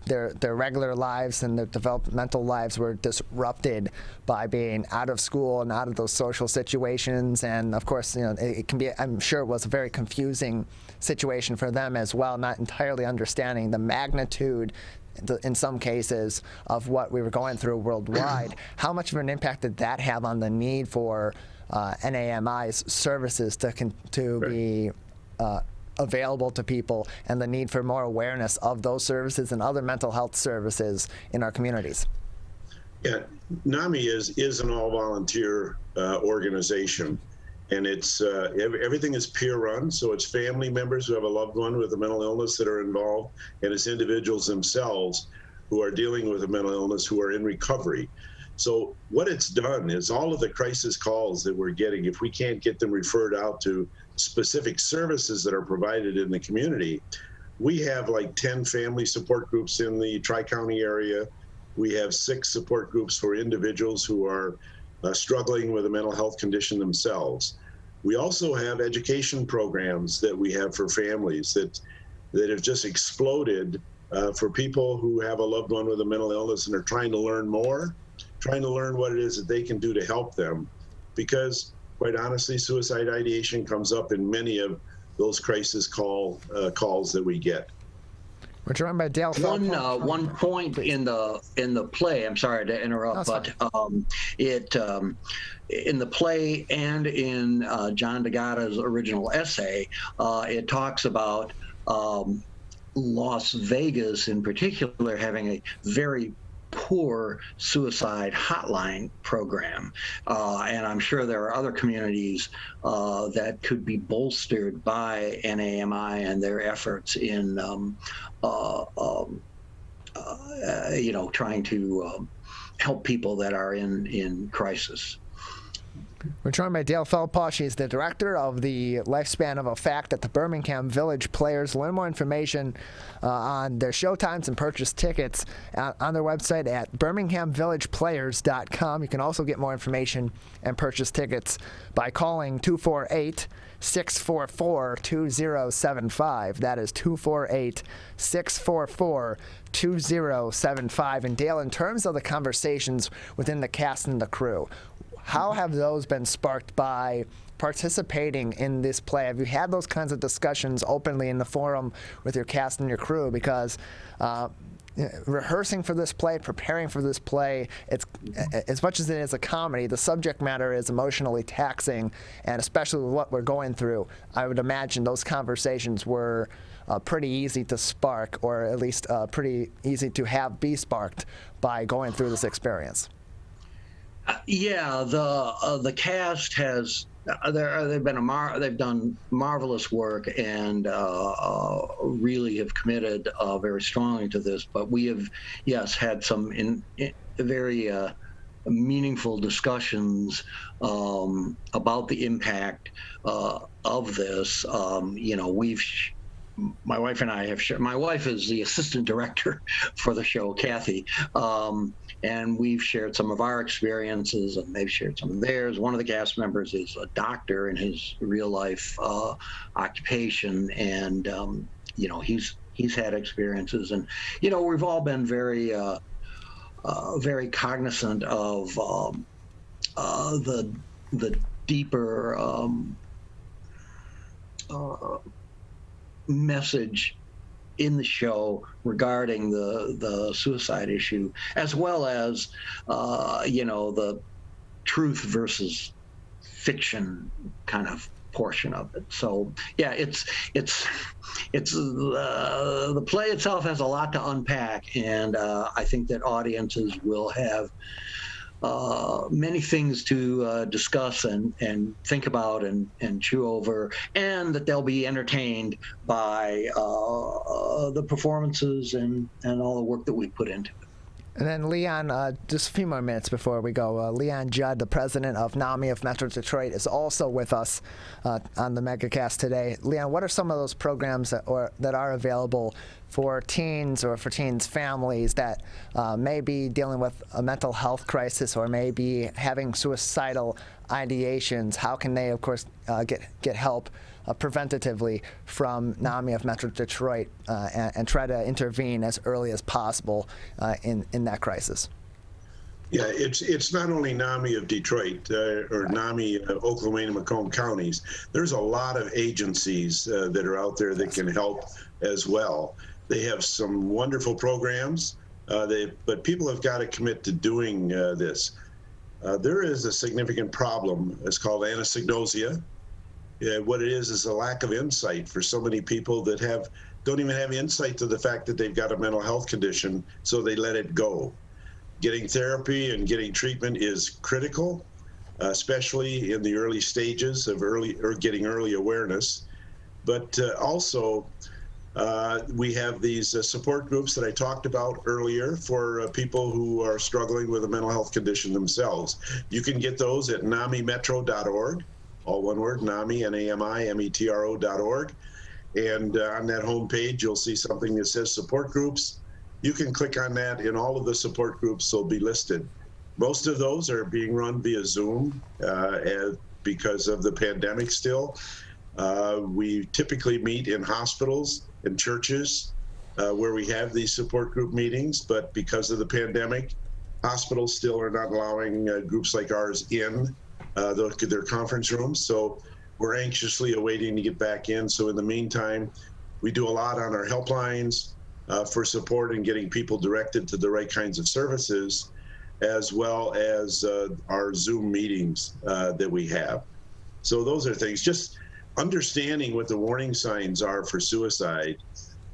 their regular lives and their developmental lives were disrupted by being out of school and out of those social situations. And of course, it can be, I'm sure it was a very confusing situation for them as well, not entirely understanding the magnitude in some cases of what we were going through worldwide. How much of an impact did that have on the need for NAMI's services to be available to people, and the need for more awareness of those services and other mental health services in our communities? Yeah, NAMI is an all-volunteer organization. And it's everything is peer run, so it's family members who have a loved one with a mental illness that are involved, and it's individuals themselves who are dealing with a mental illness who are in recovery. So what it's done is all of the crisis calls that we're getting, if we can't get them referred out to specific services that are provided in the community, we have like 10 family support groups in the Tri-County area. We have 6 support groups for individuals who are struggling with a mental health condition themselves. We also have education programs that we have for families that have just exploded for people who have a loved one with a mental illness and are trying to learn more, trying to learn what it is that they can do to help them. Because quite honestly, suicide ideation comes up in many of those crisis calls that we get. We're joined by Dale Feldpausch. One point in the play. I'm sorry to interrupt, but in the play and in John DeGatta's original essay, it talks about Las Vegas in particular having a very poor suicide hotline program, and I'm sure there are other communities that could be bolstered by NAMI and their efforts in trying to help people that are in crisis. We're joined by Dale Feldpausch. He's the director of the Lifespan of a Fact at the Birmingham Village Players. Learn more information on their showtimes and purchase tickets on their website at birminghamvillageplayers.com. You can also get more information and purchase tickets by calling 248-644-2075. That is 248-644-2075. And Dale, in terms of the conversations within the cast and the crew, how have those been sparked by participating in this play? Have you had those kinds of discussions openly in the forum with your cast and your crew? Because rehearsing for this play, preparing for this play, it's as much as it is a comedy, the subject matter is emotionally taxing, and especially with what we're going through, I would imagine those conversations were pretty easy to spark, or at least pretty easy to be sparked by going through this experience. Yeah, the cast has they've done marvelous work and really have committed very strongly to this. But we have, had some very meaningful discussions about the impact of this. My wife and I have shared. My wife is the assistant director for the show, Kathy. And we've shared some of our experiences, and they've shared some of theirs. One of the cast members is a doctor in his real life occupation, and he's had experiences, and we've all been very very cognizant of the deeper message in the show regarding the suicide issue, as well as the truth versus fiction kind of portion of it. So yeah, it's the play itself has a lot to unpack, and I think that audiences will have many things to discuss and think about and chew over, and that they'll be entertained by the performances and all the work that we put into it. And then Leon, just a few more minutes before we go. Leon Judd, the president of NAMI of Metro Detroit, is also with us on the Megacast today. Leon, what are some of those programs that are available for teens or for teens' families that may be dealing with a mental health crisis or may be having suicidal ideations? How can they, of course, get help preventatively from NAMI of Metro Detroit and try to intervene as early as possible in that crisis? Yeah, it's not only NAMI of Detroit or NAMI Oklahoma and Macomb counties. There's a lot of agencies that are out there that can help as well. They have some wonderful programs, but people have got to commit to doing this. There is a significant problem. It's called anosognosia. What it is a lack of insight for so many people that don't even have insight to the fact that they've got a mental health condition, so they let it go. Getting therapy and getting treatment is critical, especially in the early stages of getting early awareness. But also, we have these support groups that I talked about earlier for people who are struggling with a mental health condition themselves. You can get those at namimetro.org. All one word, NAMI, NAMI-METRO.org. And on that homepage, you'll see something that says support groups. You can click on that, and all of the support groups will be listed. Most of those are being run via Zoom because of the pandemic still. We typically meet in hospitals and churches where we have these support group meetings, but because of the pandemic, hospitals still are not allowing groups like ours in their conference rooms. So we're anxiously awaiting to get back in. So in the meantime, we do a lot on our helplines. for support in getting people directed to the right kinds of services, as well as our Zoom meetings that we have. So those are things. Just understanding what the warning signs are for suicide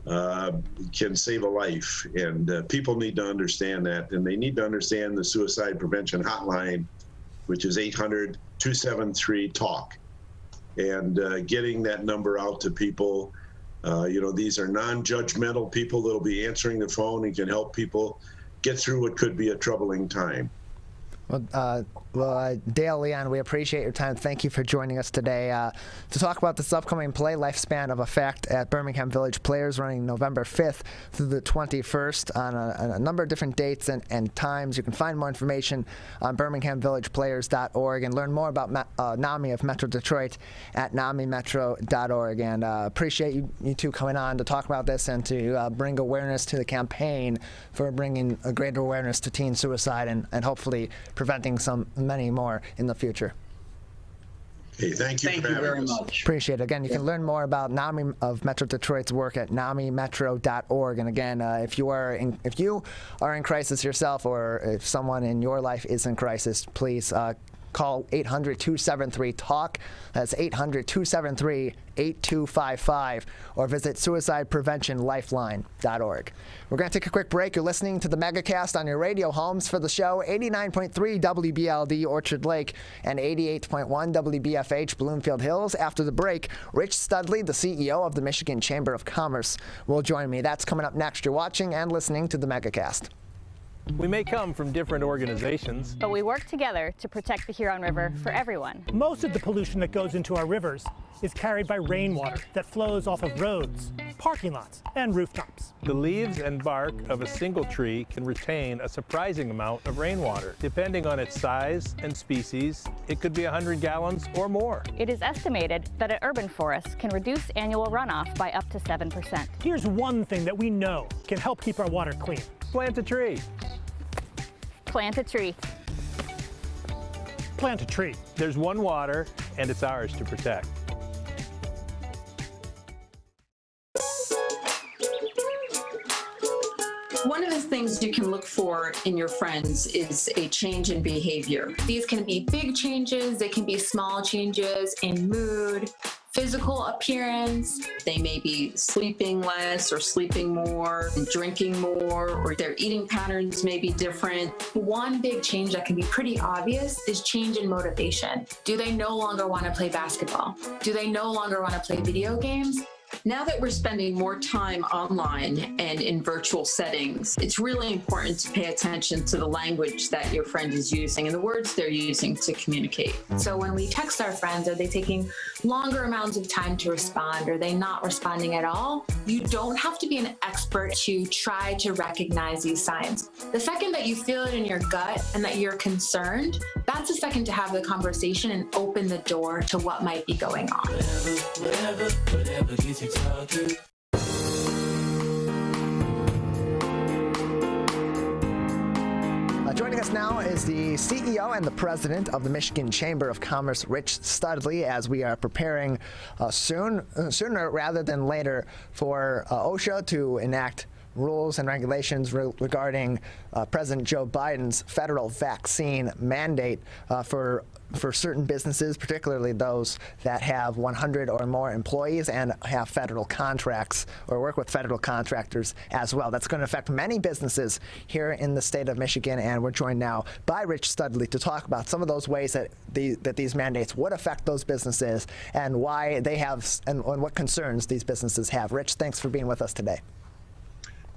can save a life, and people need to understand that, and they need to understand the suicide prevention hotline, which is 800-273-TALK, and getting that number out to people. These are non-judgmental people that'll be answering the phone and can help people get through what could be a troubling time. Well, Dale, Leon, we appreciate your time. Thank you for joining us today to talk about this upcoming play, Lifespan of Effect, at Birmingham Village Players, running November 5th through the 21st on a number of different dates and times. You can find more information on birminghamvillageplayers.org and learn more about NAMI of Metro Detroit at namimetro.org. And appreciate you two coming on to talk about this and to bring awareness to the campaign for bringing a greater awareness to teen suicide and hopefully preventing many more in the future. Hey, thank you very much. Appreciate it. Again, you can learn more about NAMI of Metro Detroit's work at namimetro.org. And again, if you are in crisis yourself, or if someone in your life is in crisis, please call 800-273-TALK. That's 800-273-8255, or visit suicidepreventionlifeline.org. We're going to take a quick break. You're listening to the Megacast on your radio homes for the show, 89.3 WBLD Orchard Lake and 88.1 WBFH Bloomfield Hills. After the break, Rich Studley, the CEO of the Michigan Chamber of Commerce, will join me. That's coming up next. You're watching and listening to the Megacast. We may come from different organizations, but we work together to protect the Huron River for everyone. Most of the pollution that goes into our rivers is carried by rainwater that flows off of roads, parking lots, and rooftops. The leaves and bark of a single tree can retain a surprising amount of rainwater. Depending on its size and species, it could be 100 gallons or more. It is estimated that an urban forest can reduce annual runoff by up to 7%. Here's one thing that we know can help keep our water clean. Plant a tree. Plant a tree. Plant a tree. There's one water, and it's ours to protect. One of the things you can look for in your friends is a change in behavior. These can be big changes, they can be small changes in mood, physical appearance. They may be sleeping less or sleeping more, drinking more, or their eating patterns may be different. One big change that can be pretty obvious is change in motivation. Do they no longer want to play basketball? Do they no longer want to play video games? Now that we're spending more time online and in virtual settings, it's really important to pay attention to the language that your friend is using and the words they're using to communicate. So when we text our friends, are they taking longer amounts of time to respond? Are they not responding at all? You don't have to be an expert to try to recognize these signs. The second that you feel it in your gut and that you're concerned, that's the second to have the conversation and open the door to what might be going on. Whatever gets you talking. Joining us now is the CEO and the president of the Michigan Chamber of Commerce, Rich Studley, as we are preparing sooner rather than later for OSHA to enact rules and regulations regarding President Joe Biden's federal vaccine mandate for certain businesses, particularly those that have 100 or more employees and have federal contracts or work with federal contractors as well. That's going to affect many businesses here in the state of Michigan, and we're joined now by Rich Studley to talk about some of those ways that these mandates would affect those businesses and why they have and what concerns these businesses have. Rich, thanks for being with us today.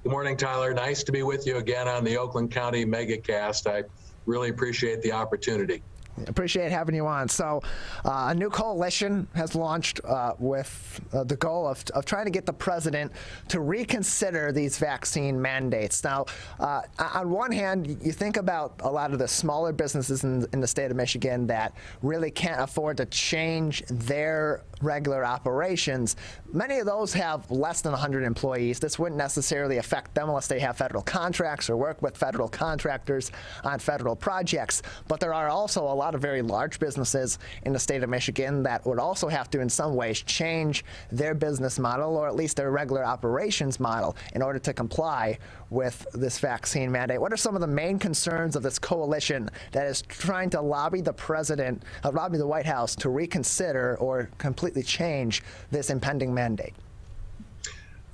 Good morning, Tyler. Nice to be with you again on the Oakland County Megacast. I really appreciate the opportunity. Appreciate having you on. So a new coalition has launched with the goal of trying to get the president to reconsider these vaccine mandates. Now, on one hand, you think about a lot of the smaller businesses in the state of Michigan that really can't afford to change their regular operations. Many of those have less than 100 employees. This wouldn't necessarily affect them unless they have federal contracts or work with federal contractors on federal projects. But there are also a lot of very large businesses in the state of Michigan that would also have to in some ways change their business model, or at least their regular operations model, in order to comply with this vaccine mandate. What are some of the main concerns of this coalition that is trying to lobby the president, lobby the White House to reconsider or completely change this impending mandate?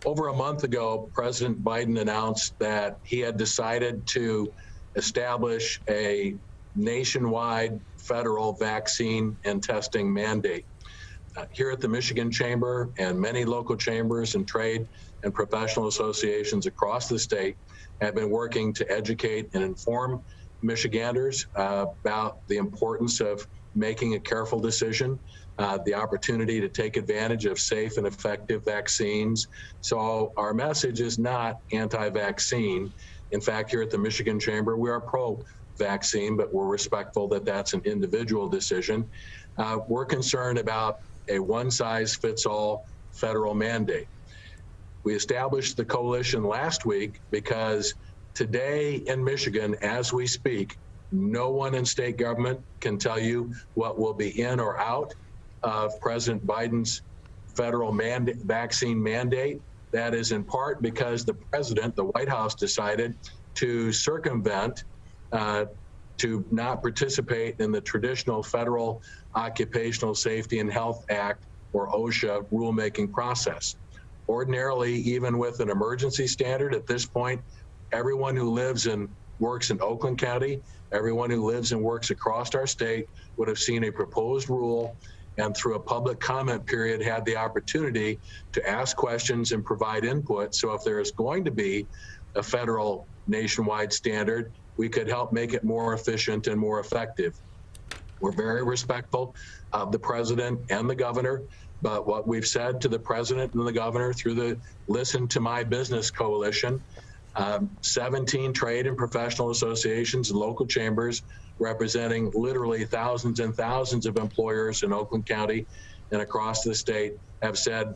Over a month ago, President Biden announced that he had decided to establish a nationwide federal vaccine and testing mandate. Here at the Michigan Chamber and many local chambers and trade and professional associations across the state have been working to educate and inform Michiganders about the importance of making a careful decision, the opportunity to take advantage of safe and effective vaccines. So our message is not anti-vaccine. In fact, here at the Michigan Chamber, we are pro-vaccine, but we're respectful that that's an individual decision. We're concerned about a one-size-fits-all federal mandate. We established the coalition last week because today in Michigan, as we speak, no one in state government can tell you what will be in or out of President Biden's federal vaccine mandate. That is in part because the president, the White House, decided to circumvent, to not participate in the traditional federal Occupational Safety and Health Act, or OSHA, rulemaking process. Ordinarily, even with an emergency standard at this point, everyone who lives and works in Oakland County, everyone who lives and works across our state would have seen a proposed rule, and through a public comment period had the opportunity to ask questions and provide input. So if there is going to be a federal nationwide standard, we could help make it more efficient and more effective. We're very respectful of the president and the governor, but what we've said to the president and the governor through the Listen to My Business Coalition, 17 trade and professional associations and local chambers representing literally thousands and thousands of employers in Oakland County and across the state have said,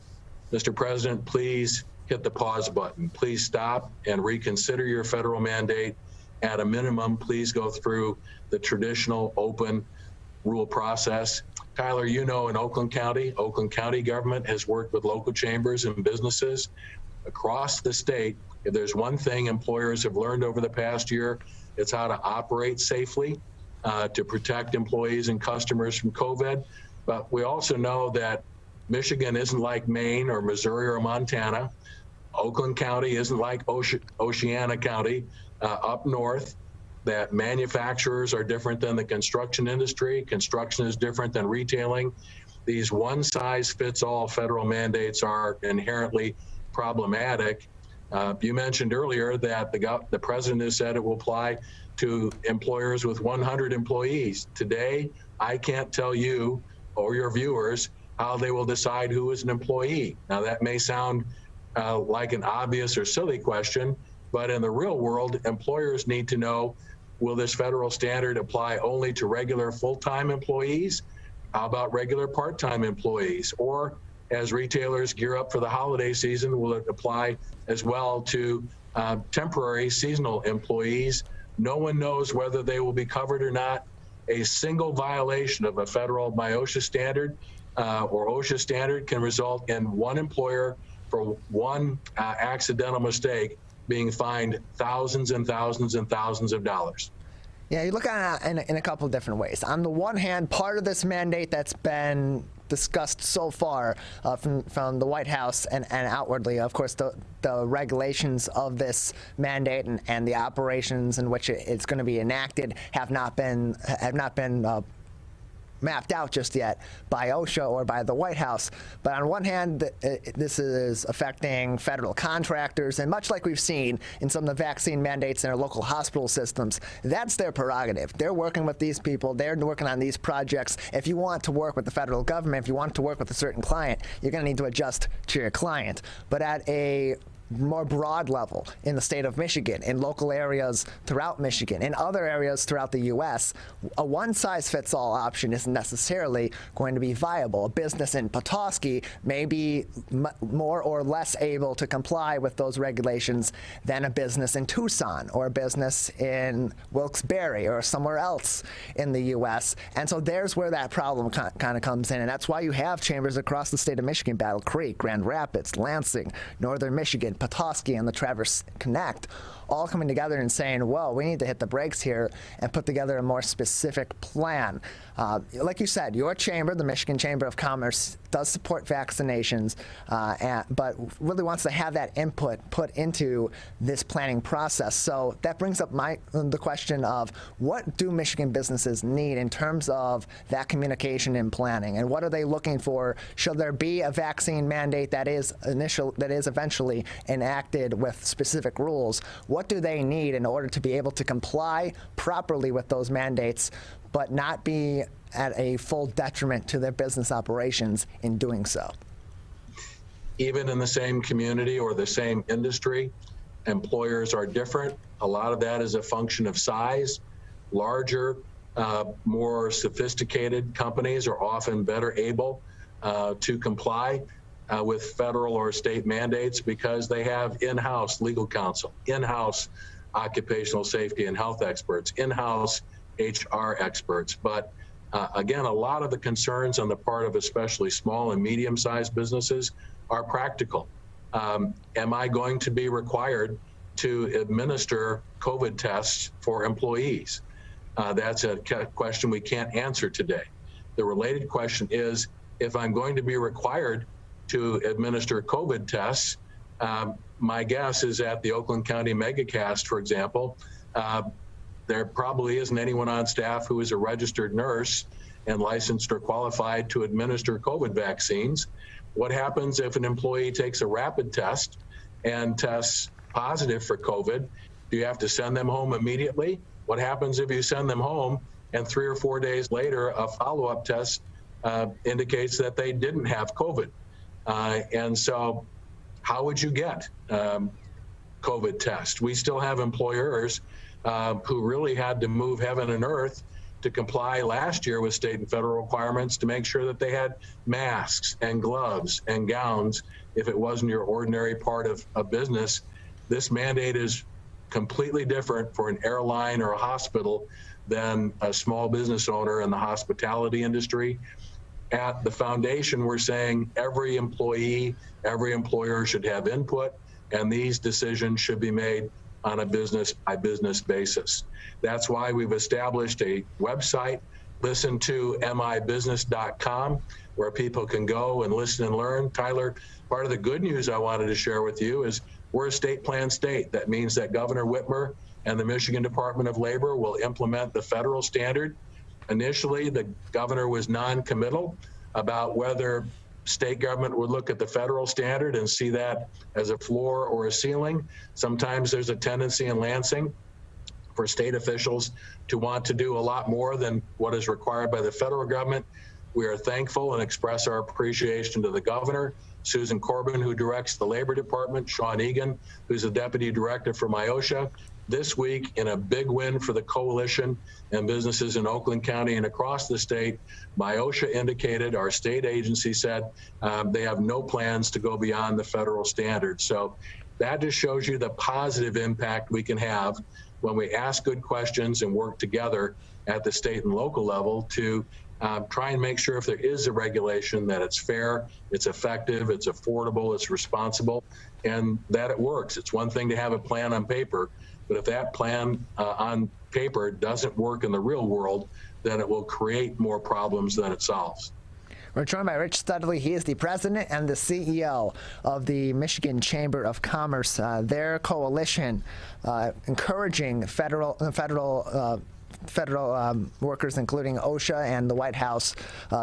Mr. President, please hit the pause button. Please stop and reconsider your federal mandate. At a minimum, please go through the traditional open rule process. Tyler, you know, in Oakland County government has worked with local chambers and businesses across the state. If there's one thing employers have learned over the past year, it's how to operate safely to protect employees and customers from COVID. But we also know that Michigan isn't like Maine or Missouri or Montana. Oakland County isn't like Oceana County up north, that manufacturers are different than the construction industry. Construction is different than retailing. These one-size-fits-all federal mandates are inherently problematic. You mentioned earlier that the president has said it will apply to employers with 100 employees. Today, I can't tell you or your viewers how they will decide who is an employee. Now, that may sound like an obvious or silly question, but in the real world, employers need to know, will this federal standard apply only to regular full-time employees? How about regular part-time employees? Or as retailers gear up for the holiday season, will it apply as well to temporary seasonal employees? No one knows whether they will be covered or not. A single violation of a federal MIOSHA standard or OSHA standard can result in one employer for one accidental mistake being fined thousands and thousands and thousands of dollars. Yeah, you look at it in a couple of different ways. On the one hand, part of this mandate that's been discussed so far from the White House and outwardly, of course, the regulations of this mandate and the operations in which it's going to be enacted have not been mapped out just yet by OSHA or by the White House. But on one hand, this is affecting federal contractors, and much like we've seen in some of the vaccine mandates in our local hospital systems, that's their prerogative. They're working with these people. They're working on these projects. If you want to work with the federal government, if you want to work with a certain client, you're going to need to adjust to your client. But at a more broad level in the state of Michigan, in local areas throughout Michigan, in other areas throughout the U.S., a one-size-fits-all option isn't necessarily going to be viable. A business in Petoskey may be more or less able to comply with those regulations than a business in Tucson or a business in Wilkes-Barre or somewhere else in the U.S. And so there's where that problem kind of comes in, and that's why you have chambers across the state of Michigan, Battle Creek, Grand Rapids, Lansing, Northern Michigan, Petoskey, and the Traverse Connect, all coming together and saying, well, we need to hit the brakes here and put together a more specific plan. Like you said, your chamber, the Michigan Chamber of Commerce, does support vaccinations, but really wants to have that input put into this planning process. So that brings up the question of, what do Michigan businesses need in terms of that communication and planning, and what are they looking for? Should there be a vaccine mandate that is eventually enacted with specific rules? What do they need in order to be able to comply properly with those mandates, but not be at a full detriment to their business operations in doing so? Even in the same community or the same industry, employers are different. A lot of that is a function of size. Larger, more sophisticated companies are often better able to comply with federal or state mandates because they have in-house legal counsel, in-house occupational safety and health experts, in-house HR experts. But again, a lot of the concerns on the part of especially small and medium-sized businesses are practical. Am I going to be required to administer COVID tests for employees? That's a question we can't answer today. The related question is, if I'm going to be required to administer COVID tests, my guess is at the Oakland County Megacast, for example, there probably isn't anyone on staff who is a registered nurse and licensed or qualified to administer COVID vaccines. What happens if an employee takes a rapid test and tests positive for COVID? Do you have to send them home immediately? What happens if you send them home and 3 or 4 days later a follow-up test indicates that they didn't have COVID? And so how would you get COVID tests? We still have employers who really had to move heaven and earth to comply last year with state and federal requirements to make sure that they had masks and gloves and gowns if it wasn't your ordinary part of a business. This mandate is completely different for an airline or a hospital than a small business owner in the hospitality industry. At the foundation, we're saying every employee, every employer should have input, and these decisions should be made on a business-by-business basis. That's why we've established a website, listen to mibusiness.com, where people can go and listen and learn. Tyler, part of the good news I wanted to share with you is we're a state plan state. That means that Governor Whitmer and the Michigan Department of Labor will implement the federal standard. Initially, the governor was non-committal about whether state government would look at the federal standard and see that as a floor or a ceiling. Sometimes there's a tendency in Lansing for state officials to want to do a lot more than what is required by the federal government. We are thankful and express our appreciation to the governor, Susan Corbin, who directs the Labor Department, Sean Egan, who's the deputy director for MIOSHA. This week, in a big win for the coalition and businesses in Oakland County and across the state, MIOSHA indicated, our state agency said, they have no plans to go beyond the federal standard. So that just shows you the positive impact we can have when we ask good questions and work together at the state and local level to try and make sure if there is a regulation that it's fair, it's effective, it's affordable, it's responsible, and that it works. It's one thing to have a plan on paper, but if that plan on paper doesn't work in the real world, then it will create more problems than it solves. We're joined by Rich Studley. He is the president and the CEO of the Michigan Chamber of Commerce. Their coalition encouraging federal federal workers, including OSHA and the White House,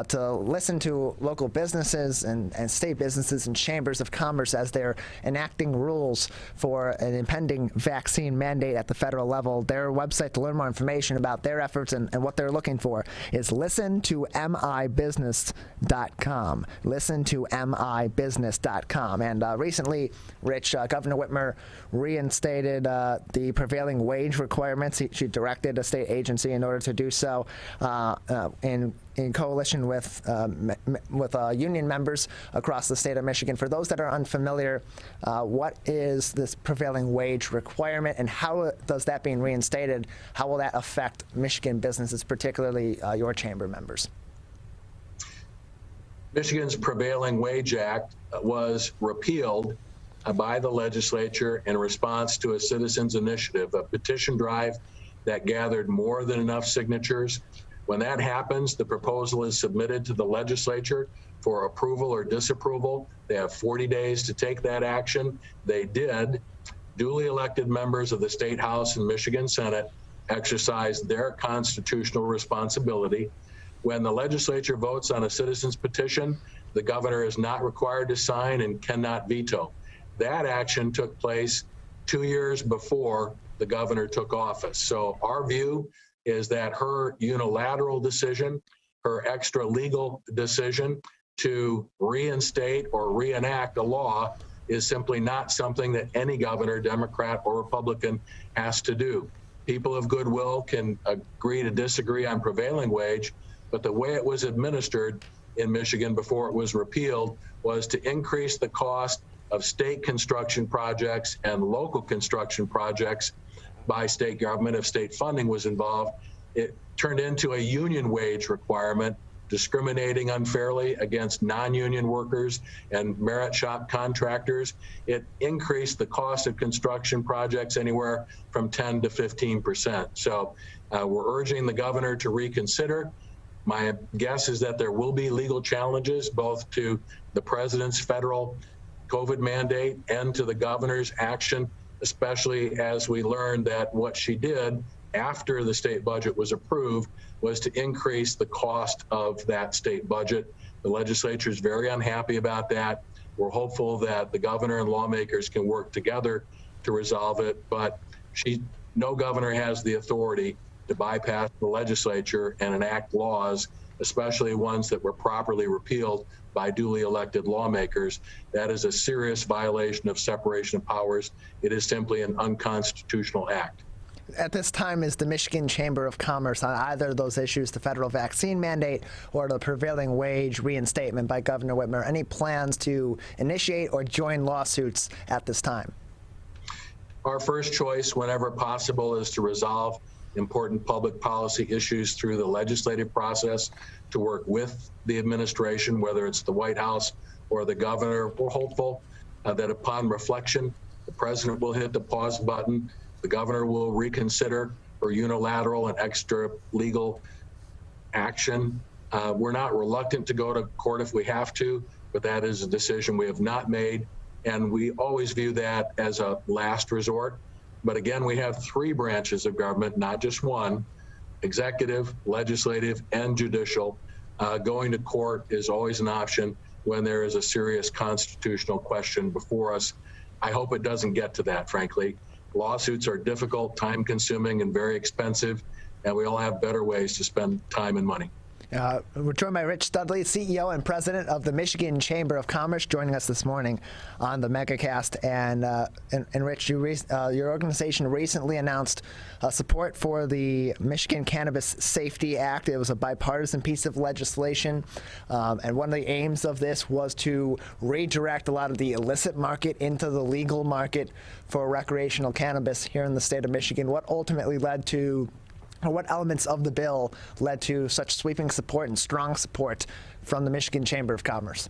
to listen to local businesses and state businesses and chambers of commerce as they're enacting rules for an impending vaccine mandate at the federal level. Their website to learn more information about their efforts and what they're looking for is listentomibusiness.com. Listentomibusiness.com. And recently, Rich, Governor Whitmer reinstated the prevailing wage requirements. She directed a state agency in order to do so in coalition with union members across the state of Michigan. For those that are unfamiliar, what is this prevailing wage requirement, and how does that being reinstated, how will that affect Michigan businesses, particularly your chamber members? Michigan's Prevailing Wage Act was repealed by the legislature in response to a citizens' initiative, a petition drive that gathered more than enough signatures. When that happens, the proposal is submitted to the legislature for approval or disapproval. They have 40 days to take that action. They did. Duly elected members of the State House and Michigan Senate exercised their constitutional responsibility. When the legislature votes on a citizen's petition, the governor is not required to sign and cannot veto. That action took place 2 years before the governor took office. So our view is that her unilateral decision, her extra legal decision to reinstate or reenact a law is simply not something that any governor, Democrat or Republican, has to do. People of goodwill can agree to disagree on prevailing wage, but the way it was administered in Michigan before it was repealed was to increase the cost of state construction projects and local construction projects by state government if state funding was involved. It turned into a union wage requirement, discriminating unfairly against non-union workers and merit shop contractors. It increased the cost of construction projects anywhere from 10 to 15%. So we're urging the governor to reconsider. My guess is that there will be legal challenges both to the president's federal COVID mandate and to the governor's action, especially as we learned that what she did after the state budget was approved was to increase the cost of that state budget. The legislature is very unhappy about that. We're hopeful that the governor and lawmakers can work together to resolve it, but no governor has the authority to bypass the legislature and enact laws, especially ones that were properly repealed by duly elected lawmakers. That is a serious violation of separation of powers. It is simply an unconstitutional act. At this time, is the Michigan Chamber of Commerce on either of those issues, the federal vaccine mandate or the prevailing wage reinstatement by Governor Whitmer, any plans to initiate or join lawsuits at this time? Our first choice, whenever possible, is to resolve important public policy issues through the legislative process, to work with the administration, whether it's the White House or the governor. We're hopeful that upon reflection, the president will hit the pause button, the governor will reconsider her unilateral and extra legal action. We're not reluctant to go to court if we have to, but that is a decision we have not made, and we always view that as a last resort. But again, we have three branches of government, not just one: executive, legislative, and judicial. Going to court is always an option when there is a serious constitutional question before us. I hope it doesn't get to that, frankly. Lawsuits are difficult, time-consuming, and very expensive, and we all have better ways to spend time and money. We're joined by Rich Studley, CEO and President of the Michigan Chamber of Commerce, joining us this morning on the Megacast. And Rich, your organization recently announced support for the Michigan Cannabis Safety Act. It was a bipartisan piece of legislation, and one of the aims of this was to redirect a lot of the illicit market into the legal market for recreational cannabis here in the state of Michigan. What ultimately led to, or what elements of the bill led to such sweeping support and strong support from the Michigan Chamber of Commerce?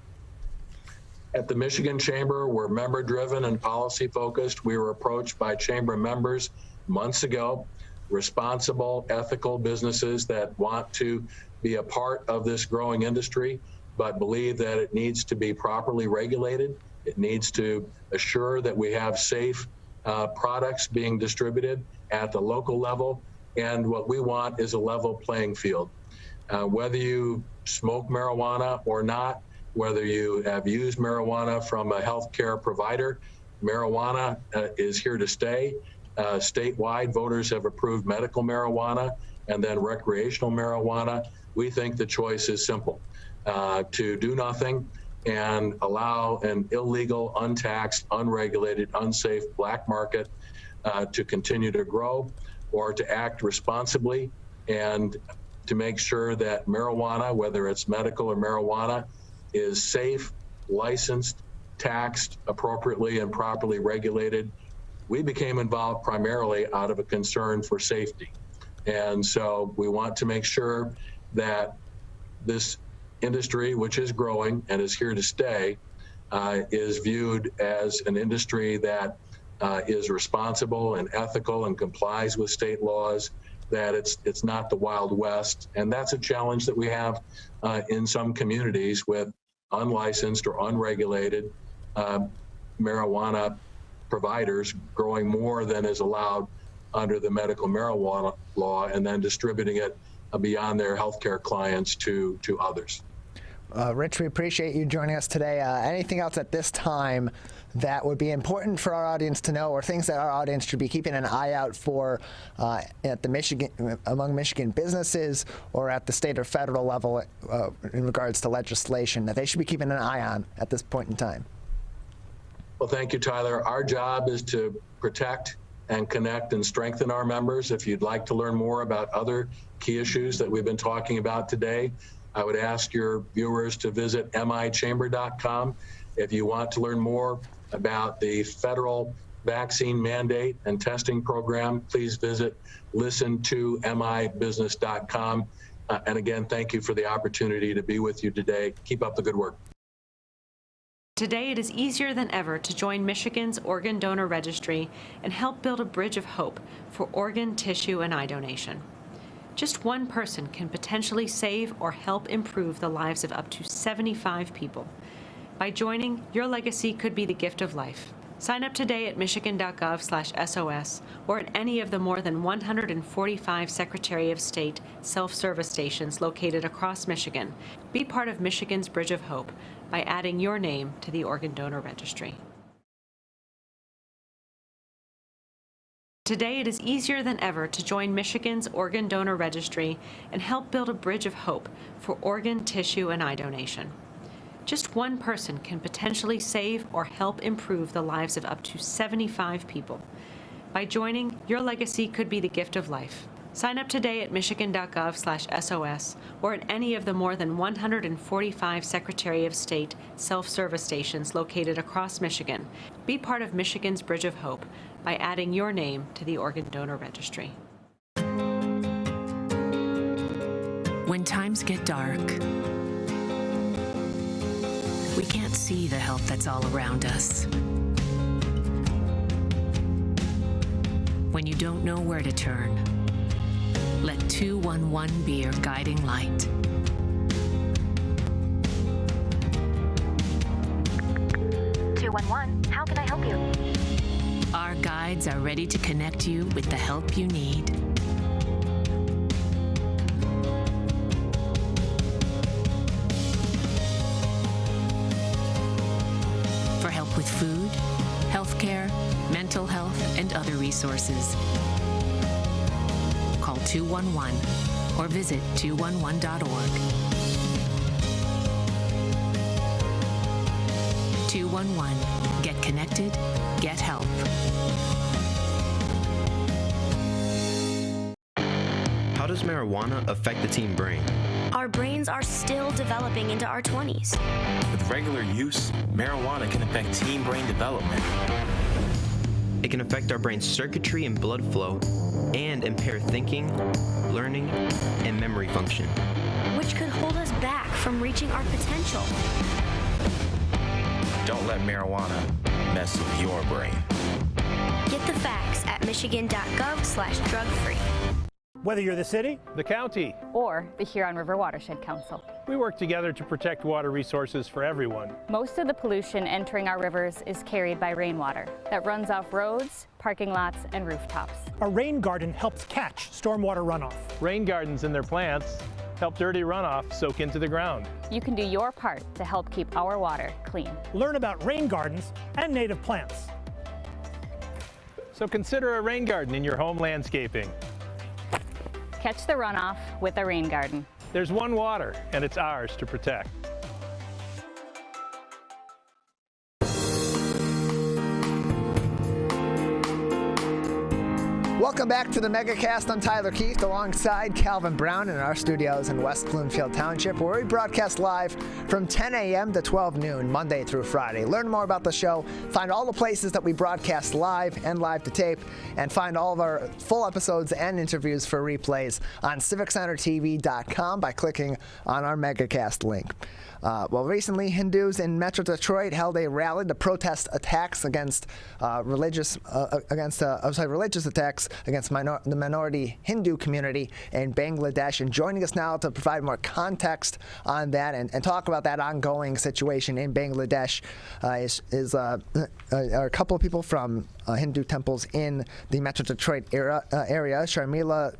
At the Michigan Chamber, we're member-driven and policy-focused. We were approached by chamber members months ago, responsible, ethical businesses that want to be a part of this growing industry, but believe that it needs to be properly regulated. It needs to assure that we have safe products being distributed at the local level. And what we want is a level playing field. Whether you smoke marijuana or not, whether you have used marijuana from a healthcare provider, marijuana is here to stay. Statewide, voters have approved medical marijuana and then recreational marijuana. We think the choice is simple, to do nothing and allow an illegal, untaxed, unregulated, unsafe black market to continue to grow, or to act responsibly and to make sure that marijuana, whether it's medical or marijuana, is safe, licensed, taxed appropriately and properly regulated. We became involved primarily out of a concern for safety. And so we want to make sure that this industry, which is growing and is here to stay, is viewed as an industry that is responsible and ethical and complies with state laws, that it's not the Wild West. And that's a challenge that we have in some communities with unlicensed or unregulated marijuana providers growing more than is allowed under the medical marijuana law and then distributing it beyond their healthcare clients to others. Rich, we appreciate you joining us today. Anything else at this time that would be important for our audience to know, or things that our audience should be keeping an eye out for at the among Michigan businesses or at the state or federal level in regards to legislation that they should be keeping an eye on at this point in time? Well, thank you, Tyler. Our job is to protect and connect and strengthen our members. If you'd like to learn more about other key issues that we've been talking about today, I would ask your viewers to visit michamber.com. If you want to learn more about the federal vaccine mandate and testing program, please visit listentomibusiness.com. And again, thank you for the opportunity to be with you today. Keep up the good work. Today, it is easier than ever to join Michigan's Organ Donor Registry and help build a bridge of hope for organ, tissue, and eye donation. Just one person can potentially save or help improve the lives of up to 75 people. By joining, your legacy could be the gift of life. Sign up today at michigan.gov/SOS or at any of the more than 145 Secretary of State self-service stations located across Michigan. Be part of Michigan's Bridge of Hope by adding your name to the Organ Donor Registry. Today, it is easier than ever to join Michigan's Organ Donor Registry and help build a bridge of hope for organ, tissue, and eye donation. Just one person can potentially save or help improve the lives of up to 75 people. By joining, your legacy could be the gift of life. Sign up today at michigan.gov/SOS or at any of the more than 145 Secretary of State self-service stations located across Michigan. Be part of Michigan's Bridge of Hope by adding your name to the Organ Donor Registry. When times get dark, we can't see the help that's all around us. When you don't know where to turn, let 211 be your guiding light. How can I help you? Our guides are ready to connect you with the help you need. For help with food, healthcare, mental health, and other resources, call 211 or visit 211.org. 211. Get connected, get help. How does marijuana affect the teen brain? Our brains are still developing into our 20s. With regular use, marijuana can affect teen brain development. It can affect our brain's circuitry and blood flow and impair thinking, learning, and memory function, which could hold us back from reaching our potential. Don't let marijuana mess with your brain. Get the facts at michigan.gov/drug-free. Whether you're the city, the county, or the Huron River Watershed Council. We work together to protect water resources for everyone. Most of the pollution entering our rivers is carried by rainwater that runs off roads, parking lots, and rooftops. A rain garden helps catch stormwater runoff. Rain gardens and their plants help dirty runoff soak into the ground. You can do your part to help keep our water clean. Learn about rain gardens and native plants. So consider a rain garden in your home landscaping. Catch the runoff with a rain garden. There's one water, and it's ours to protect. Welcome back to the Megacast. I'm Tyler Keith alongside Calvin Brown in our studios in West Bloomfield Township, where we broadcast live from 10 a.m. to 12 noon, Monday through Friday. Learn more about the show, find all the places that we broadcast live and live to tape, and find all of our full episodes and interviews for replays on civiccentertv.com by clicking on our Megacast link. Recently, Hindus in Metro Detroit held a rally to protest attacks against religious attacks against the minority Hindu community in Bangladesh. And joining us now to provide more context on that and talk about that ongoing situation in Bangladesh is a couple of people from Hindu temples in the Metro Detroit area. Sharmila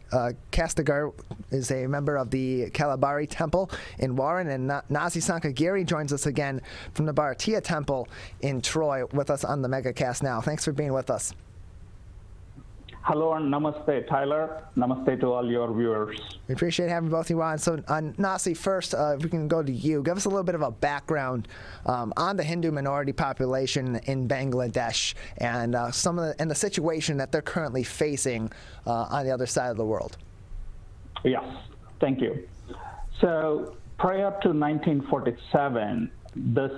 Khastagir is a member of the Kalibari Temple in Warren, and Nasy Sankagiri joins us again from the Bharatiya Temple in Troy with us on the Megacast now. Thanks for being with us. Hello and namaste, Tyler. Namaste to all your viewers. We appreciate having both of you on. So, Nasy, first, if we can go to you, give us a little bit of a background on the Hindu minority population in Bangladesh and the situation that they're currently facing on the other side of the world. Yes, thank you. So, prior to 1947, this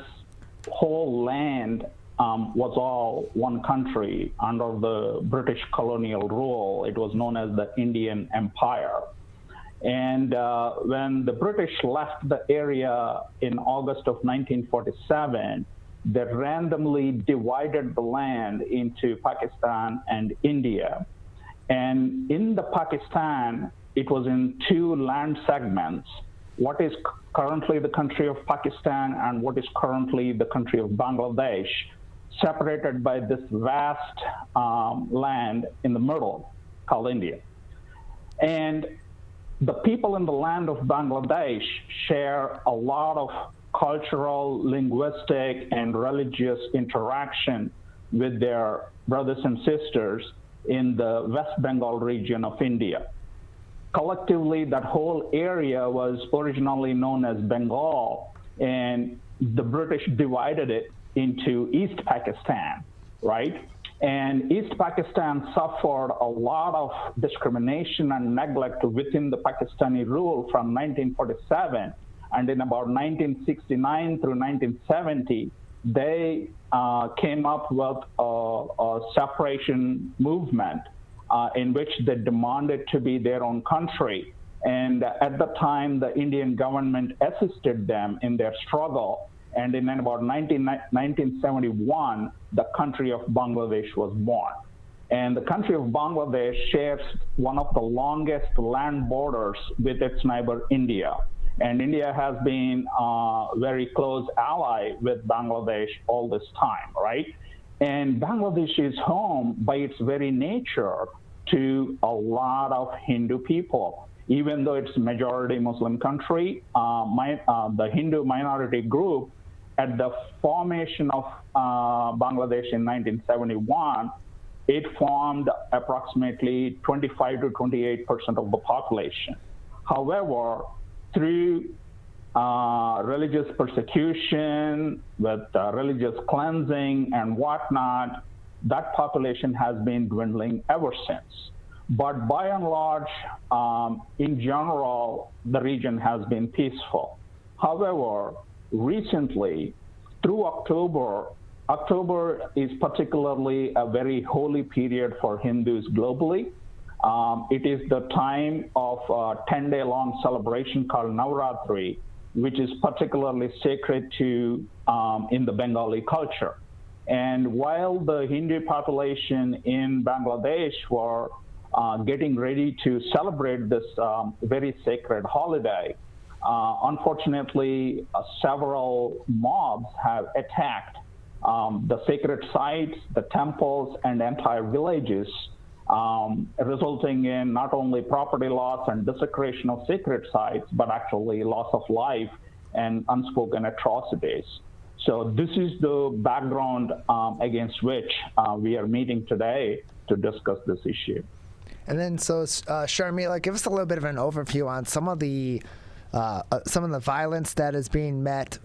whole land was all one country under the British colonial rule. It was known as the Indian Empire. And when the British left the area in August of 1947, they randomly divided the land into Pakistan and India. And in the Pakistan, it was in two land segments. What is currently the country of Pakistan and what is currently the country of Bangladesh, separated by this vast land in the middle called India. And the people in the land of Bangladesh share a lot of cultural, linguistic, and religious interaction with their brothers and sisters in the West Bengal region of India. Collectively, that whole area was originally known as Bengal, and the British divided it into East Pakistan, right? And East Pakistan suffered a lot of discrimination and neglect within the Pakistani rule from 1947. And in about 1969 through 1970, they came up with a separation movement in which they demanded to be their own country. And at the time, the Indian government assisted them in their struggle. And in about 1971, the country of Bangladesh was born. And the country of Bangladesh shares one of the longest land borders with its neighbor, India. And India has been a very close ally with Bangladesh all this time, right? And Bangladesh is home by its very nature to a lot of Hindu people. Even though it's a majority Muslim country, the Hindu minority group at the formation of Bangladesh in 1971, it formed approximately 25 to 28% of the population. However, through religious persecution, with religious cleansing and whatnot, that population has been dwindling ever since. But by and large, in general, the region has been peaceful. However, recently, through October is particularly a very holy period for Hindus globally. It is the time of a 10-day-long celebration called Navratri, which is particularly sacred to in the Bengali culture. And while the Hindu population in Bangladesh were getting ready to celebrate this very sacred holiday. Unfortunately, several mobs have attacked the sacred sites, the temples, and entire villages, resulting in not only property loss and desecration of sacred sites, but actually loss of life and unspoken atrocities. So this is the background against which we are meeting today to discuss this issue. And then, so Sharmila, give us a little bit of an overview on some of the violence that is being met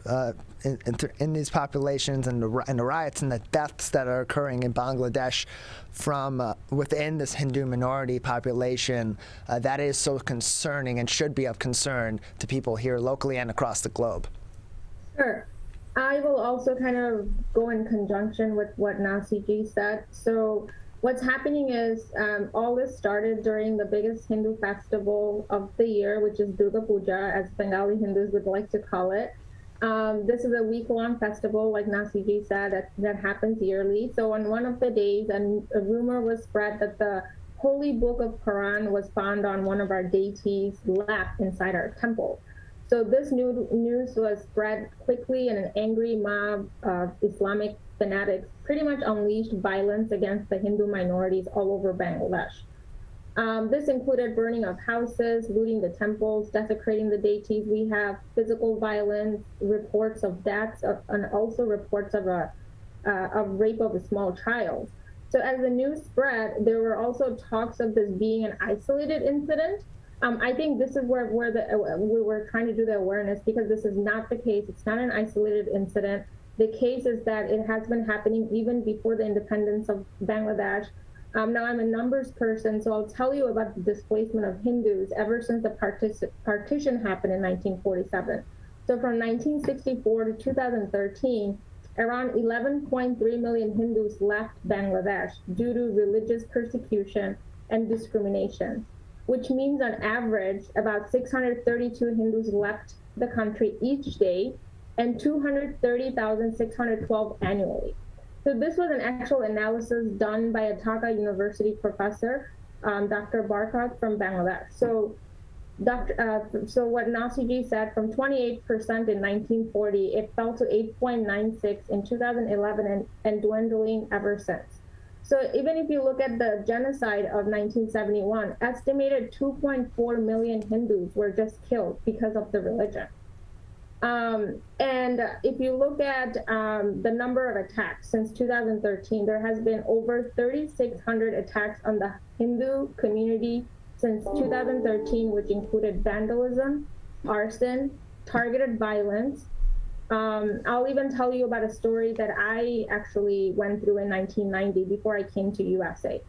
in these populations, and the riots and the deaths that are occurring in Bangladesh from within this Hindu minority population that is so concerning and should be of concern to people here locally and across the globe. Sure. I will also kind of go in conjunction with what Nasy ji said. So what's happening is all this started during the biggest Hindu festival of the year, which is Durga Puja, as Bengali Hindus would like to call it. This is a week-long festival, like Nasy ji said, that happens yearly. So on one of the days, a rumor was spread that the holy book of Quran was found on one of our deities' lap inside our temple. So this news was spread quickly, and an angry mob of Islamic fanatics pretty much unleashed violence against the Hindu minorities all over Bangladesh. This included burning of houses, looting the temples, desecrating the deities. We have physical violence, reports of deaths, and also reports of rape of a small child. So as the news spread, there were also talks of this being an isolated incident. I think this is where we were trying to do the awareness, because this is not the case. It's not an isolated incident. The case is that it has been happening even before the independence of Bangladesh. Now, I'm a numbers person, so I'll tell you about the displacement of Hindus ever since the partition happened in 1947. So from 1964 to 2013, around 11.3 million Hindus left Bangladesh due to religious persecution and discrimination, which means on average about 632 Hindus left the country each day and 230,612 annually. So this was an actual analysis done by a Dhaka University professor, Dr. Barkat from Bangladesh. So what Nasy ji said, from 28% in 1940, it fell to 8.96 in 2011 and dwindling ever since. So even if you look at the genocide of 1971, estimated 2.4 million Hindus were just killed because of the religion. And if you look at the number of attacks since 2013, there has been over 3,600 attacks on the Hindu community since 2013, which included vandalism, arson, targeted violence. I'll even tell you about a story that I actually went through in 1990 before I came to USA.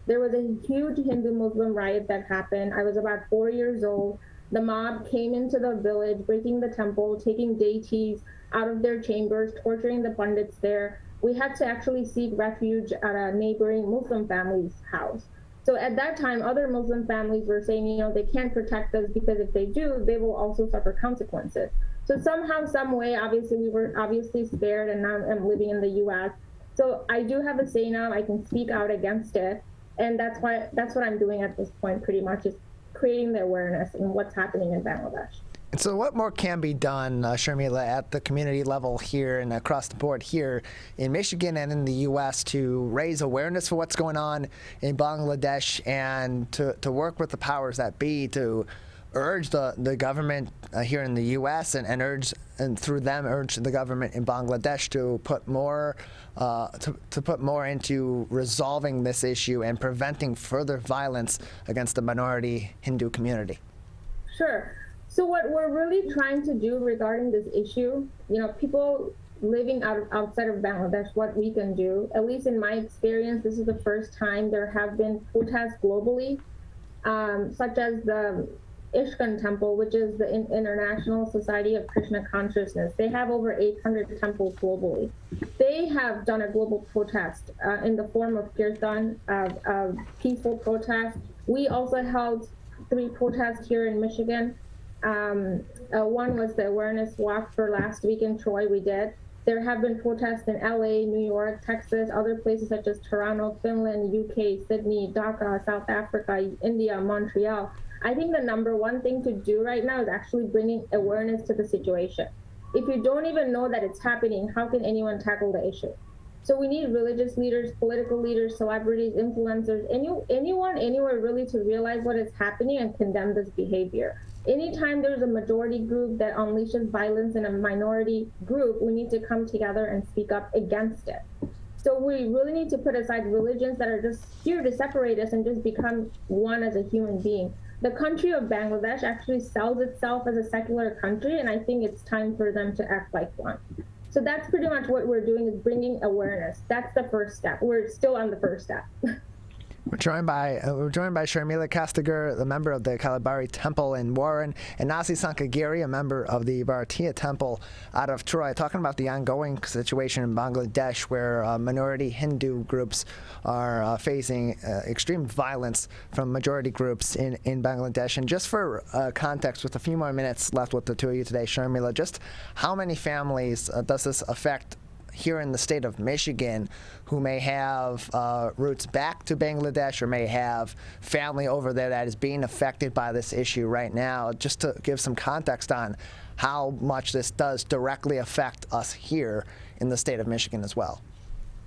There was a huge Hindu-Muslim riot that happened. I was about 4 years old. The mob came into the village, breaking the temple, taking deities out of their chambers, torturing the pandits there. We had to actually seek refuge at a neighboring Muslim family's house. So at that time, other Muslim families were saying, they can't protect us because if they do, they will also suffer consequences. So somehow, some way, obviously, we were spared, and now I'm living in the US. So I do have a say now. I can speak out against it. And that's what I'm doing at this point, pretty much, is creating the awareness in what's happening in Bangladesh. And so what more can be done, Sharmila, at the community level here and across the board here in Michigan and in the U.S. to raise awareness for what's going on in Bangladesh and to work with the powers that be to urge the government here in the U.S. and through them urge the government in Bangladesh to put more into resolving this issue and preventing further violence against the minority Hindu community? Sure. So what we're really trying to do regarding this issue, people living outside of Bangladesh, what we can do, at least in my experience, this is the first time there have been protests globally, such as the Ishkan Temple, which is the International Society of Krishna Consciousness. They have over 800 temples globally. They have done a global protest in the form of kirtan, of peaceful protest. We also held 3 protests here in Michigan. One was the awareness walk for last week in Troy we did. There have been protests in LA, New York, Texas, other places such as Toronto, Finland, UK, Sydney, Dhaka, South Africa, India, Montreal. I think the number one thing to do right now is actually bringing awareness to the situation. If you don't even know that it's happening, how can anyone tackle the issue? So we need religious leaders, political leaders, celebrities, influencers, anyone, anywhere really to realize what is happening and condemn this behavior. Anytime there's a majority group that unleashes violence in a minority group, we need to come together and speak up against it. So we really need to put aside religions that are just here to separate us and just become one as a human being. The country of Bangladesh actually sells itself as a secular country, and I think it's time for them to act like one. So that's pretty much what we're doing, is bringing awareness. That's the first step. We're still on the first step. We're joined by Sharmila Khastagir, the member of the Kalibari Temple in Warren, and Nasy Sankagiri, a member of the Bharatiya Temple out of Troy, talking about the ongoing situation in Bangladesh, where minority Hindu groups are facing extreme violence from majority groups in Bangladesh. And just for context, with a few more minutes left with the two of you today, Sharmila, just how many families does this affect here in the state of Michigan who may have roots back to Bangladesh or may have family over there that is being affected by this issue right now, just to give some context on how much this does directly affect us here in the state of Michigan as well?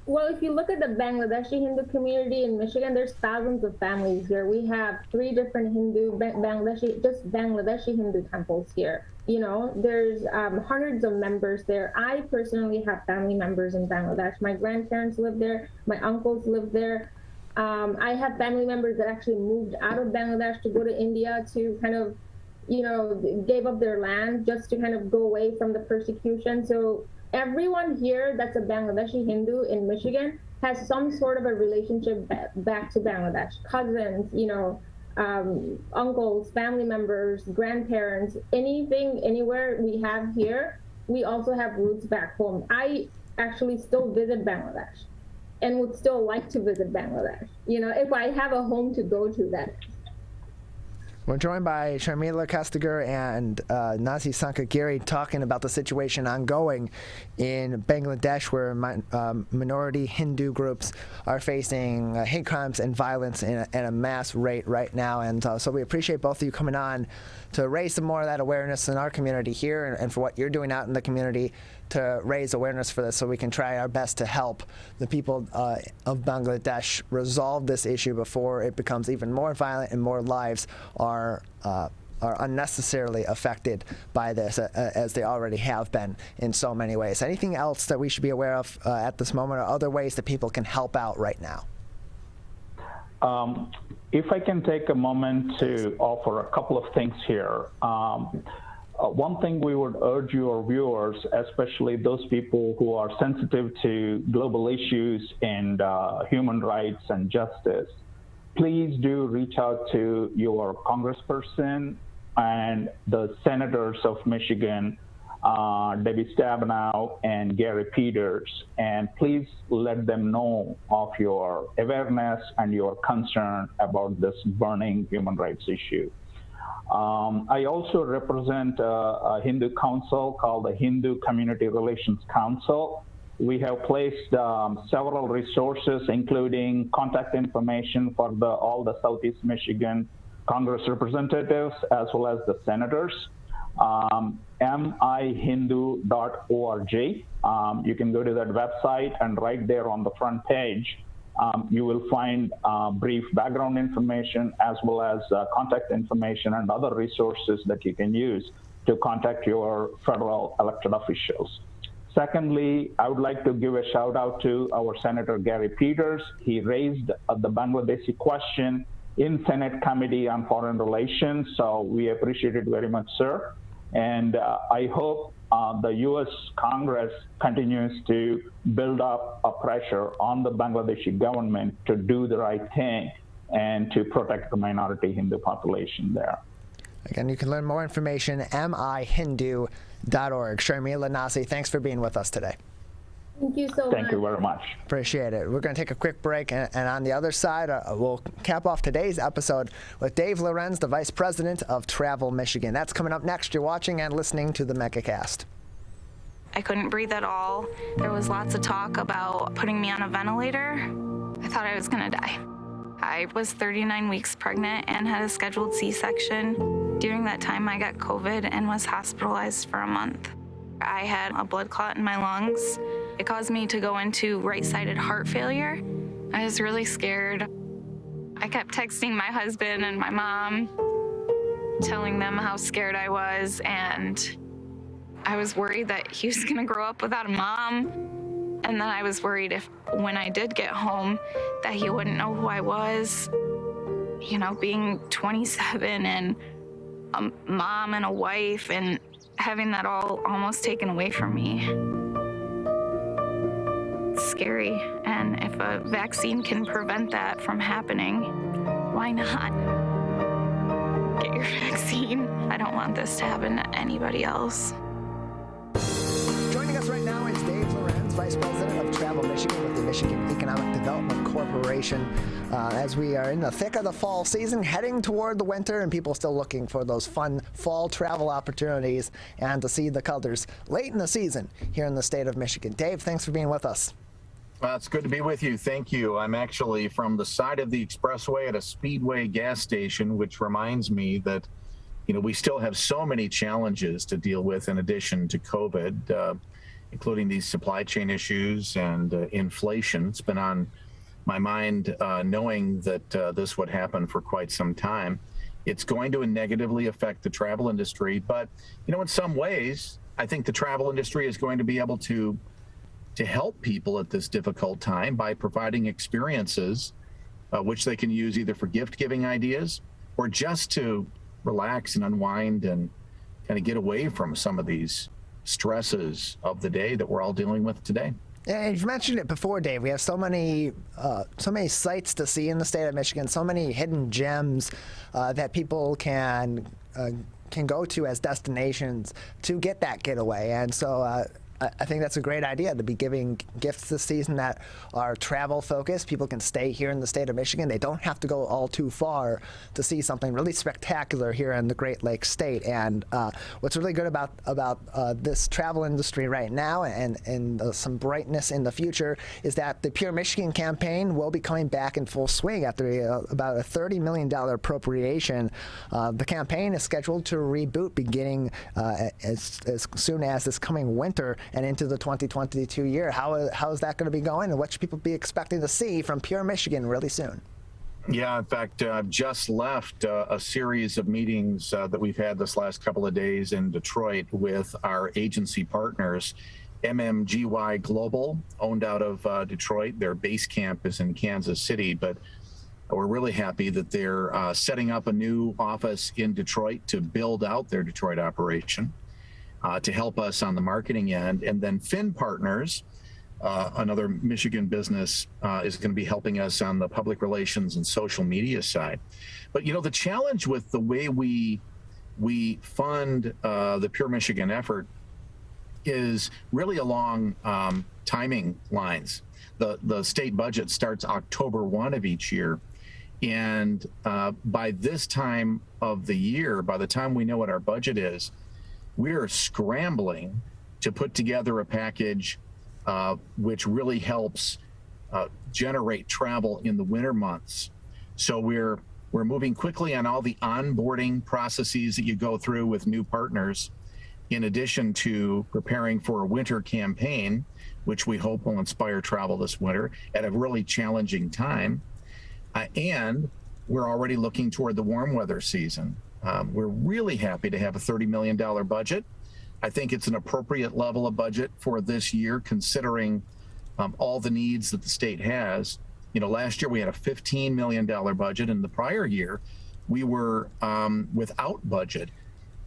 Well, if you look at the Bangladeshi Hindu community in Michigan, there's thousands of families here. We have 3 different Bangladeshi Hindu temples here. You know, there's hundreds of members there. I personally have family members in Bangladesh. My grandparents live there. My uncles live there. I have family members that actually moved out of Bangladesh to go to India to kind of, you know, gave up their land just to kind of go away from the persecution. So everyone here that's a Bangladeshi Hindu in Michigan has some sort of a relationship back to Bangladesh. Cousins, you know, uncles, family members, grandparents, anything, anywhere we have here, we also have roots back home. I actually still visit Bangladesh and would still like to visit Bangladesh, you know, if I have a home to go to that. We're joined by Sharmila Khastagir and Nasy Sankagiri talking about the situation ongoing in Bangladesh, where minority Hindu groups are facing hate crimes and violence at a mass rate right now. And so we appreciate both of you coming on to raise some more of that awareness in our community here, and for what you're doing out in the community to raise awareness for this, so we can try our best to help the people of Bangladesh resolve this issue before it becomes even more violent and more lives are unnecessarily affected by this, as they already have been in so many ways. Anything else that we should be aware of at this moment, or other ways that people can help out right now? If I can take a moment to offer a couple of things here. One thing we would urge your viewers, especially those people who are sensitive to global issues and human rights and justice, please do reach out to your congressperson and the senators of Michigan, Debbie Stabenow and Gary Peters, and please let them know of your awareness and your concern about this burning human rights issue. I also represent a Hindu council called the Hindu Community Relations Council. We have placed several resources, including contact information for all the Southeast Michigan Congress representatives, as well as the senators. mihindu.org. You can go to that website, and right there on the front page, you will find brief background information, as well as contact information and other resources that you can use to contact your federal elected officials. Secondly, I would like to give a shout out to our Senator Gary Peters. He raised the Bangladeshi question in Senate Committee on Foreign Relations, so we appreciate it very much, sir. And I hope the U.S. Congress continues to build up a pressure on the Bangladeshi government to do the right thing and to protect the minority Hindu population there. Again, you can learn more information at mihindu.org. Sharmila, Nasy, thanks for being with us today. Thank you so much. Thank you very much. Appreciate it. We're going to take a quick break, and on the other side, we'll cap off today's episode with Dave Lorenz, the Vice President of Travel Michigan. That's coming up next. You're watching and listening to the Megacast. I couldn't breathe at all. There was lots of talk about putting me on a ventilator. I thought I was gonna die. I was 39 weeks pregnant and had a scheduled C-section. During that time, I got COVID and was hospitalized for a month. I had a blood clot in my lungs. It caused me to go into right-sided heart failure. I was really scared. I kept texting my husband and my mom, telling them how scared I was, and I was worried that he was gonna grow up without a mom. And then I was worried if, when I did get home, that he wouldn't know who I was. You know, being 27 and a mom and a wife and having that all almost taken away from me. It's scary, and if a vaccine can prevent that from happening, why not? Get your vaccine. I don't want this to happen to anybody else. Joining us right now is Dave Lorenz, Vice President of Travel Michigan with the Michigan Economic Development Corporation. As we are in the thick of the fall season, heading toward the winter, and people still looking for those fun fall travel opportunities and to see the colors late in the season here in the state of Michigan. Dave, thanks for being with us. Well, it's good to be with you. Thank you. I'm actually from the side of the expressway at a Speedway gas station, which reminds me that, you know, we still have so many challenges to deal with in addition to COVID, including these supply chain issues and inflation. It's been on my mind knowing that this would happen for quite some time. It's going to negatively affect the travel industry, but, you know, in some ways, I think the travel industry is going to be able to help people at this difficult time by providing experiences which they can use either for gift-giving ideas or just to relax and unwind and kind of get away from some of these stresses of the day that we're all dealing with today. Yeah, you've mentioned it before, Dave. We have so many sights to see in the state of Michigan, so many hidden gems that people can go to as destinations to get that getaway. And so I think that's a great idea to be giving gifts this season that are travel focused. People can stay here in the state of Michigan. They don't have to go all too far to see something really spectacular here in the Great Lakes state. And what's really good about this travel industry right now and some brightness in the future is that the Pure Michigan campaign will be coming back in full swing after about a $30 million appropriation. The campaign is scheduled to reboot beginning as soon as this coming winter and into the 2022 year. How is that going to be going, and what should people be expecting to see from Pure Michigan really soon? Yeah, in fact, I've just left a series of meetings that we've had this last couple of days in Detroit with our agency partners, MMGY Global, owned out of Detroit. Their base camp is in Kansas City, but we're really happy that they're setting up a new office in Detroit to build out their Detroit operation. To help us on the marketing end. And then Finn Partners, another Michigan business, is going to be helping us on the public relations and social media side. But, you know, the challenge with the way we fund the Pure Michigan effort is really along timing lines. The state budget starts October 1 of each year. And by this time of the year, by the time we know what our budget is, we're scrambling to put together a package which really helps generate travel in the winter months. So we're moving quickly on all the onboarding processes that you go through with new partners, in addition to preparing for a winter campaign, which we hope will inspire travel this winter at a really challenging time. And we're already looking toward the warm weather season. We're really happy to have a $30 million budget. I think it's an appropriate level of budget for this year, considering all the needs that the state has. You know, last year we had a $15 million budget, and the prior year we were without budget.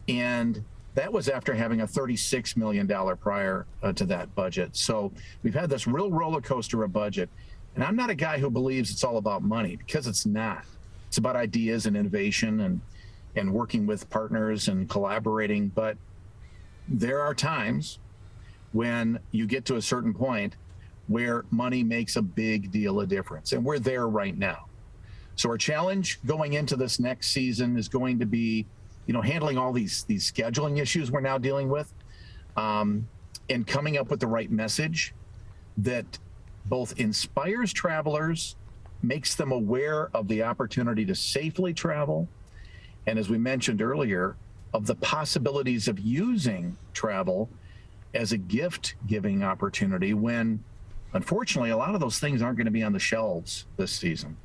And that was after having a $36 million prior to that budget. So we've had this real roller coaster of budget. And I'm not a guy who believes it's all about money, because it's not. It's about ideas and innovation and working with partners and collaborating. But there are times when you get to a certain point where money makes a big deal of difference. And we're there right now. So our challenge going into this next season is going to be, you know, handling all these scheduling issues we're now dealing with. and coming up with the right message that both inspires travelers, makes them aware of the opportunity to safely travel, and as we mentioned earlier, of the possibilities of using travel as a gift-giving opportunity when, unfortunately, a lot of those things aren't going to be on the shelves this season.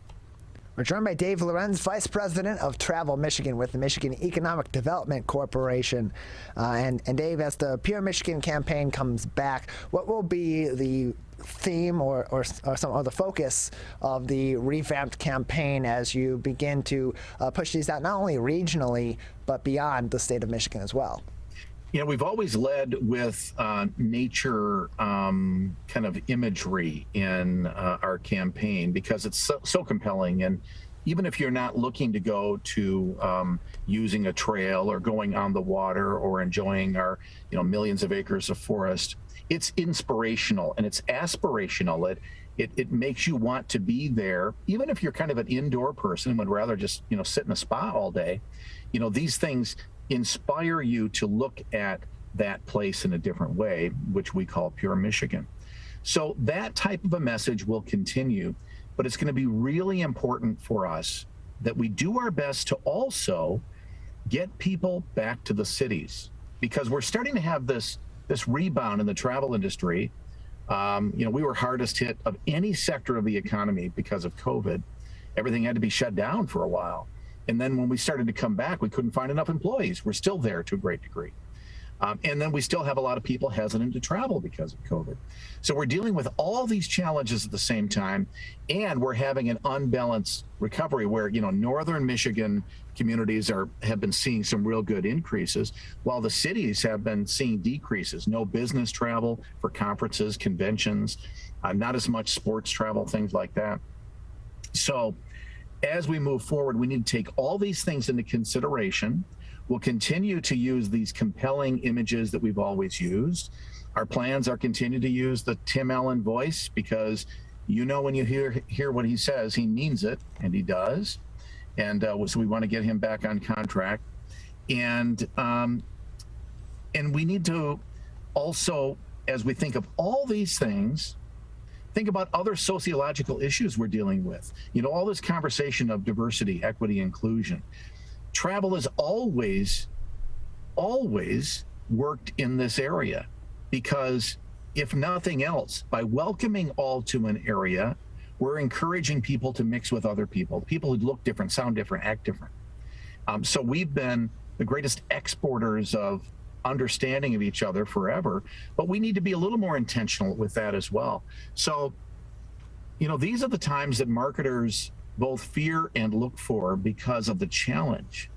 We're joined by Dave Lorenz, Vice President of Travel Michigan with the Michigan Economic Development Corporation. And Dave, as the Pure Michigan campaign comes back, what will be the theme or some of the focus of the revamped campaign as you begin to push these out not only regionally, but beyond the state of Michigan as well? You know, we've always led with nature kind of imagery in our campaign because it's so compelling. And even if you're not looking to go to using a trail or going on the water or enjoying our, millions of acres of forest, it's inspirational and it's aspirational. It makes you want to be there, even if you're kind of an indoor person and would rather just, sit in a spa all day. These things inspire you to look at that place in a different way, which we call Pure Michigan. So that type of a message will continue, but it's going to be really important for us that we do our best to also get people back to the cities, because we're starting to have this rebound in the travel industry. We were hardest hit of any sector of the economy because of COVID. Everything had to be shut down for a while. And then when we started to come back, we couldn't find enough employees. We're still there to a great degree. And then we still have a lot of people hesitant to travel because of COVID. So we're dealing with all these challenges at the same time, and we're having an unbalanced recovery where, northern Michigan communities have been seeing some real good increases, while the cities have been seeing decreases. No business travel for conferences, conventions, not as much sports travel, things like that. So as we move forward, we need to take all these things into consideration. We'll continue to use these compelling images that we've always used. Our plans are continue to use the Tim Allen voice, because when you hear what he says, he means it, and he does. And so we want to get him back on contract. And we need to also, as we think of all these things, think about other sociological issues we're dealing with. All this conversation of diversity, equity, inclusion. Travel has always worked in this area, because if nothing else, by welcoming all to an area, we're encouraging people to mix with other people who look different, sound different, act different. So we've been the greatest exporters of understanding of each other forever, but we need to be a little more intentional with that as well. So, these are the times that marketers both fear and look for because of the challenge.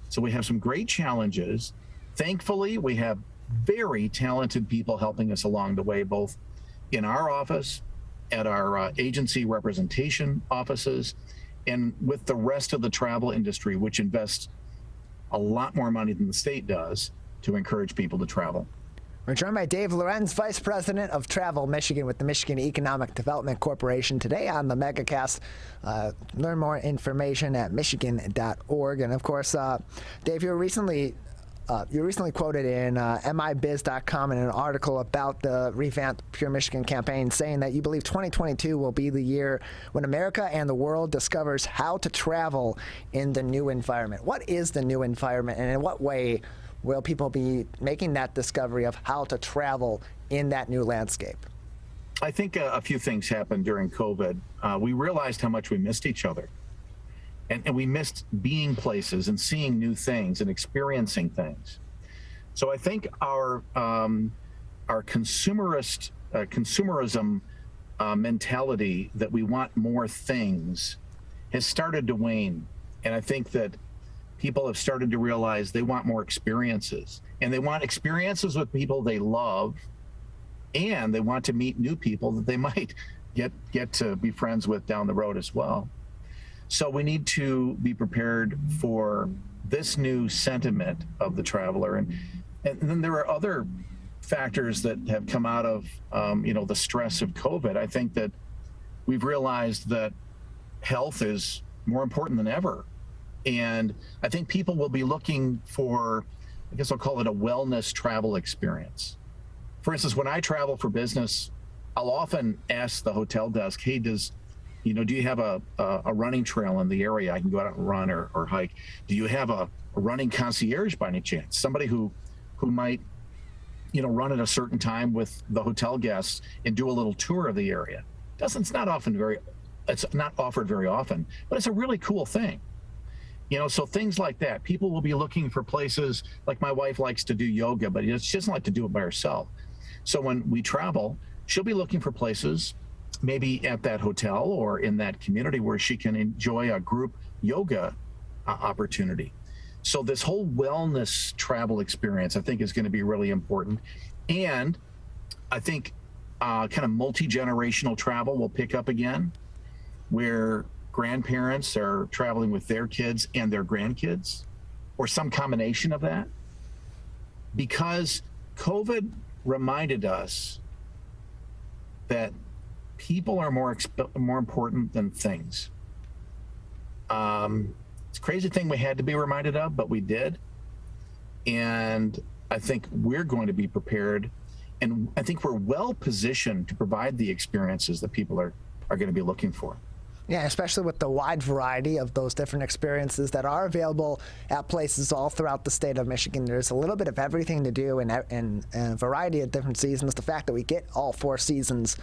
So we have some great challenges. Thankfully, we have very talented people helping us along the way, both in our office, at our agency representation offices, and with the rest of the travel industry, which invests a lot more money than the state does to encourage people to travel. We're joined by Dave Lorenz, Vice President of Travel Michigan with the Michigan Economic Development Corporation, today on the Megacast. Learn more information at michigan.org. And of course, Dave, you were recently quoted in mibiz.com in an article about the revamped Pure Michigan campaign, saying that you believe 2022 will be the year when America and the world discovers how to travel in the new environment. What is the new environment, and in what way will people be making that discovery of how to travel in that new landscape? I think a few things happened during COVID. We realized how much we missed each other. And we missed being places and seeing new things and experiencing things. So I think our consumerism mentality that we want more things has started to wane. And I think that people have started to realize they want more experiences, and they want experiences with people they love, and they want to meet new people that they might get to be friends with down the road as well. So we need to be prepared for this new sentiment of the traveler. And then there are other factors that have come out of the stress of COVID. I think that we've realized that health is more important than ever. And I think people will be looking for, I guess I'll call it a wellness travel experience. For instance, when I travel for business, I'll often ask the hotel desk, hey, do you have a running trail in the area I can go out and run or hike? Do you have a running concierge by any chance? Somebody who might, run at a certain time with the hotel guests and do a little tour of the area. It's not offered very often, but it's a really cool thing. So things like that. People will be looking for places, like my wife likes to do yoga, but she doesn't like to do it by herself. So when we travel, she'll be looking for places, maybe at that hotel or in that community, where she can enjoy a group yoga opportunity. So this whole wellness travel experience, I think, is going to be really important. And I think kind of multi-generational travel will pick up again, where grandparents are traveling with their kids and their grandkids, or some combination of that. Because COVID reminded us that people are more important than things. It's a crazy thing we had to be reminded of, but we did. And I think we're going to be prepared, and I think we're well positioned to provide the experiences that people are going to be looking for. Yeah, especially with the wide variety of those different experiences that are available at places all throughout the state of Michigan. There's a little bit of everything to do in a variety of different seasons. The fact that we get all 4 seasons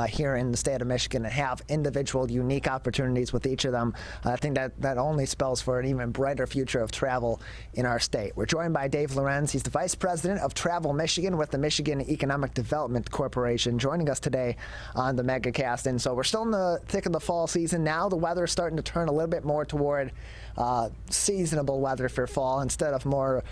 here in the state of Michigan and have individual unique opportunities with each of them, I think that only spells for an even brighter future of travel in our state. We're joined by Dave Lorenz. He's the Vice President of Travel Michigan with the Michigan Economic Development Corporation, joining us today on the Megacast. And so we're still in the thick of the fall season. Now the weather is starting to turn a little bit more toward seasonable weather for fall, instead of more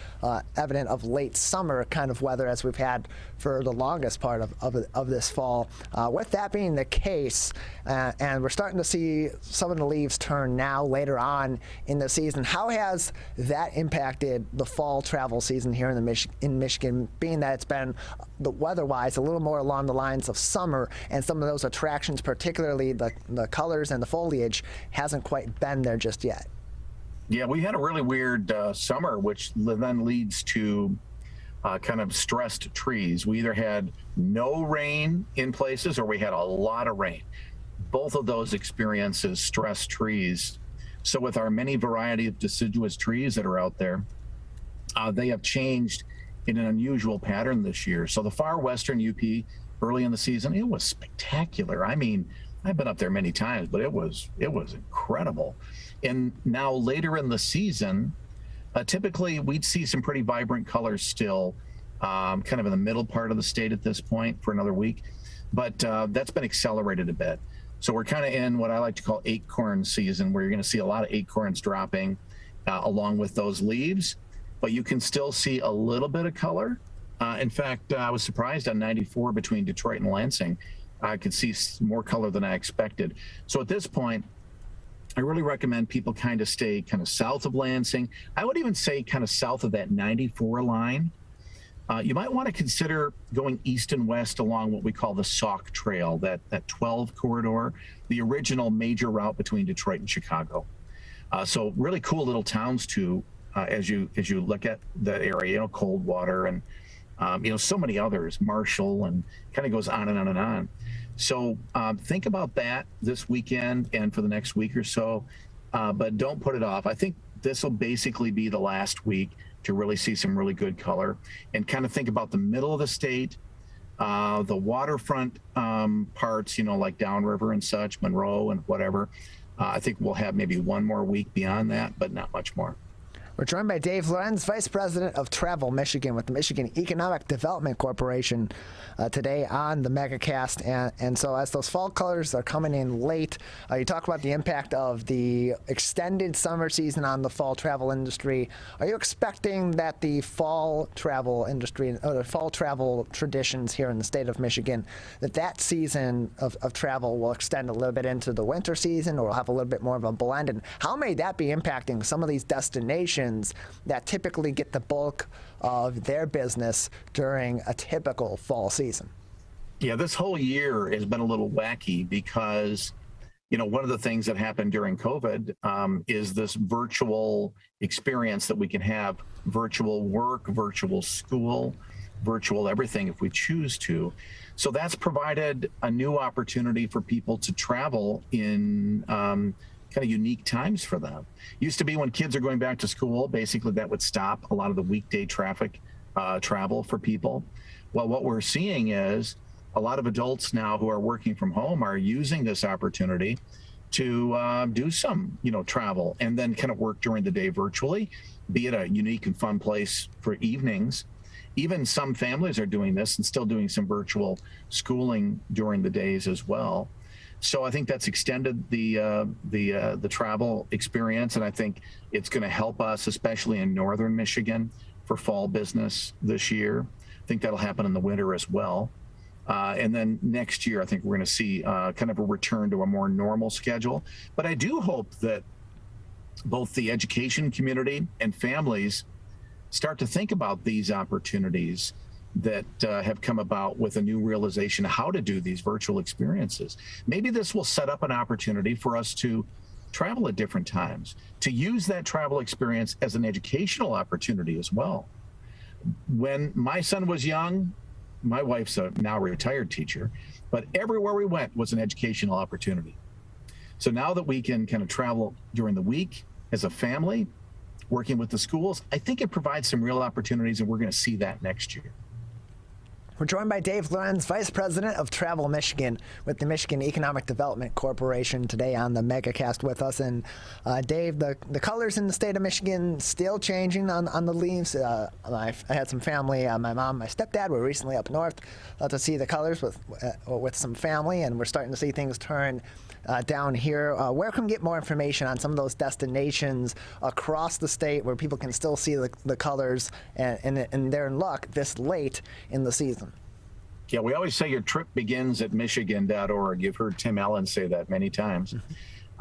evident of late summer kind of weather as we've had for the longest part of this fall. With that being the case, and we're starting to see some of the leaves turn now later on in the season, how has that impacted the fall travel season here in Michigan, being that it's been, the weather-wise, a little more along the lines of summer, and some of those attractions, particularly the colors and the foliage, hasn't quite been there just yet? Yeah, we had a really weird summer, which then leads to kind of stressed trees. We either had no rain in places, or we had a lot of rain. Both of those experiences stress trees. So with our many variety of deciduous trees that are out there, they have changed in an unusual pattern this year. So the far western UP, early in the season, it was spectacular. I mean, I've been up there many times, but it was incredible. And now later in the season, typically we'd see some pretty vibrant colors still, kind of in the middle part of the state at this point for another week, but that's been accelerated a bit. So we're kind of in what I like to call acorn season, where you're going to see a lot of acorns dropping along with those leaves, but you can still see a little bit of color. In fact, I was surprised on 94 between Detroit and Lansing. I could see more color than I expected. So at this point, I really recommend people kind of stay kind of south of Lansing. I would even say kind of south of that 94 line. You might want to consider going east and west along what we call the Sauk Trail, that 12 corridor, the original major route between Detroit and Chicago. So really cool little towns too, as you look at the area, Coldwater and so many others, Marshall, and kind of goes on and on and on. So think about that this weekend and for the next week or so, but don't put it off. I think this will basically be the last week to really see some really good color, and kind of think about the middle of the state, the waterfront parts, like downriver and such, Monroe and whatever. I think we'll have maybe one more week beyond that, but not much more. We're joined by Dave Lorenz, Vice President of Travel Michigan with the Michigan Economic Development Corporation, today on the Megacast. And so as those fall colors are coming in late, you talk about the impact of the extended summer season on the fall travel industry. Are you expecting that the fall travel industry, or the fall travel traditions here in the state of Michigan, that season of travel will extend a little bit into the winter season, or will have a little bit more of a blend? And how may that be impacting some of these destinations that typically get the bulk of their business during a typical fall season? Yeah, this whole year has been a little wacky because, one of the things that happened during COVID is this virtual experience that we can have, virtual work, virtual school, virtual everything if we choose to. So that's provided a new opportunity for people to travel in kind of unique times for them. Used to be when kids are going back to school, basically that would stop a lot of the weekday traffic travel for people. Well, what we're seeing is a lot of adults now who are working from home are using this opportunity to do some, travel and then kind of work during the day virtually, be it a unique and fun place for evenings. Even some families are doing this and still doing some virtual schooling during the days as well. So I think that's extended the travel experience, and I think it's going to help us, especially in northern Michigan, for fall business this year. I think that'll happen in the winter as well. And then next year, I think we're going to see kind of a return to a more normal schedule. But I do hope that both the education community and families start to think about these opportunities that have come about with a new realization of how to do these virtual experiences. Maybe this will set up an opportunity for us to travel at different times, to use that travel experience as an educational opportunity as well. When my son was young, my wife's a now retired teacher, but everywhere we went was an educational opportunity. So now that we can kind of travel during the week as a family, working with the schools, I think it provides some real opportunities, and we're going to see that next year. We're joined by Dave Lorenz, Vice President of Travel Michigan with the Michigan Economic Development Corporation, today on the Megacast with us. And Dave, the colors in the state of Michigan still changing on the leaves. I had some family, my mom, my stepdad were recently up north to see the colors with some family, and we're starting to see things turn down here. Where can we get more information on some of those destinations across the state where people can still see the colors and they're in luck this late in the season? Yeah, we always say your trip begins at michigan.org. You've heard Tim Allen say that many times.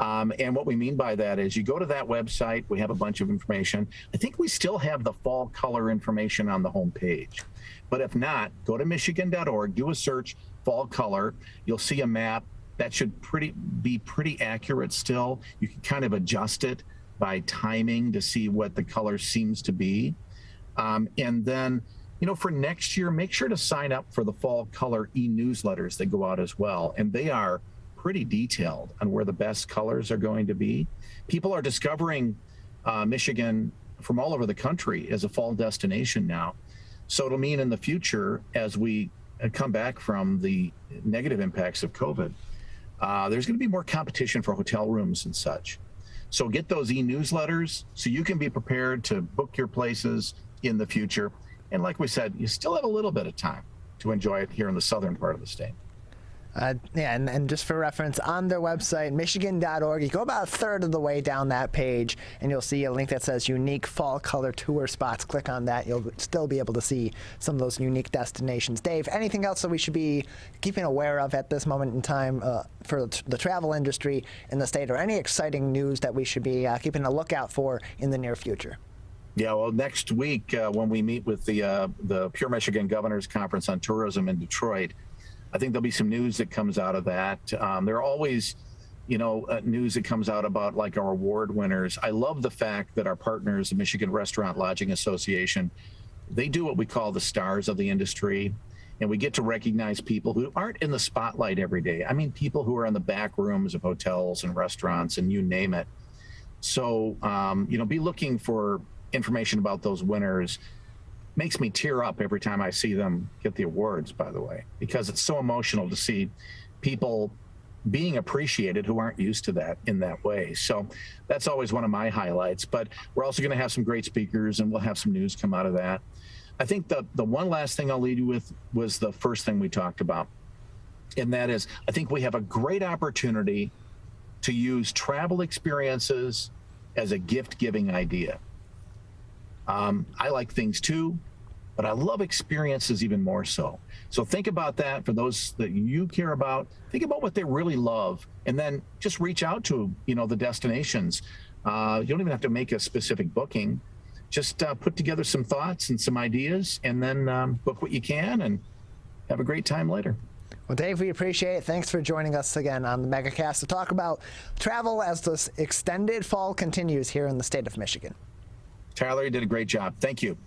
And what we mean by that is you go to that website, we have a bunch of information. I think we still have the fall color information on the homepage. But if not, go to michigan.org, do a search, fall color. You'll see a map. That should be pretty accurate still. You can kind of adjust it by timing to see what the color seems to be. And then, for next year, make sure to sign up for the fall color e-newsletters that go out as well. And they are pretty detailed on where the best colors are going to be. People are discovering Michigan from all over the country as a fall destination now. So it'll mean in the future, as we come back from the negative impacts of COVID, there's going to be more competition for hotel rooms and such. So get those e-newsletters so you can be prepared to book your places in the future. And like we said, you still have a little bit of time to enjoy it here in the southern part of the state. And just for reference, on their website, michigan.org, you go about a third of the way down that page, and you'll see a link that says unique fall color tour spots. Click on that. You'll still be able to see some of those unique destinations. Dave, anything else that we should be keeping aware of at this moment in time for the travel industry in the state, or any exciting news that we should be keeping a lookout for in the near future? Yeah, well, next week when we meet with the Pure Michigan Governors Conference on Tourism in Detroit, I think there'll be some news that comes out of that. There are always, news that comes out about like our award winners. I love the fact that our partners, the Michigan Restaurant Lodging Association, they do what we call the stars of the industry. And we get to recognize people who aren't in the spotlight every day. I mean, people who are in the back rooms of hotels and restaurants and you name it. So, be looking for information about those winners. Makes me tear up every time I see them get the awards, by the way, because it's so emotional to see people being appreciated who aren't used to that in that way. So that's always one of my highlights. But we're also going to have some great speakers, and we'll have some news come out of that. I think the one last thing I'll leave you with was the first thing we talked about. And that is, I think we have a great opportunity to use travel experiences as a gift-giving idea. I like things too, but I love experiences even more so. So think about that for those that you care about. Think about what they really love, and then just reach out to, the destinations. You don't even have to make a specific booking. Just put together some thoughts and some ideas, and then book what you can and have a great time later. Well, Dave, we appreciate it. Thanks for joining us again on the Megacast to talk about travel as this extended fall continues here in the state of Michigan. Tyler, you did a great job. Thank you.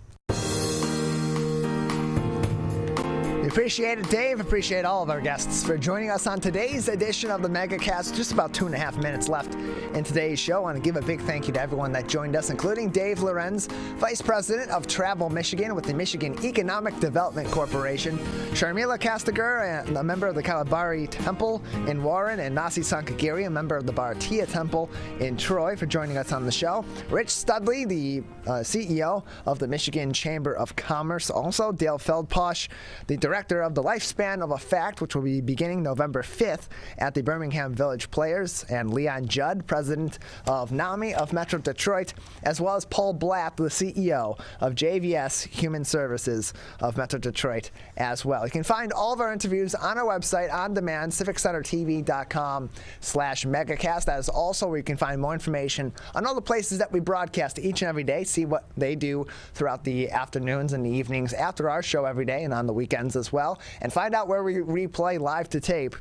appreciate it, Dave. Appreciate all of our guests for joining us on today's edition of the Megacast. Just about 2.5 minutes left in today's show. I want to give a big thank you to everyone that joined us, including Dave Lorenz, Vice President of Travel Michigan with the Michigan Economic Development Corporation, Sharmila Khastagir, a member of the Kalibari Temple in Warren, and Nasy Sankagiri, a member of the Bharatiya Temple in Troy, for joining us on the show. Rich Studley, the CEO of the Michigan Chamber of Commerce. Also, Dale Feldpausch, the director of the Lifespan of a Fact, which will be beginning November 5th at the Birmingham Village Players, and Leon Judd, president of NAMI of Metro Detroit, as well as Paul Blatt, the CEO of JVS Human Services of Metro Detroit as well. You can find all of our interviews on our website on demand, civiccentertv.com/megacast. That is also where you can find more information on all the places that we broadcast each and every day, see what they do throughout the afternoons and the evenings after our show every day and on the weekends as well, and find out where we replay live to tape,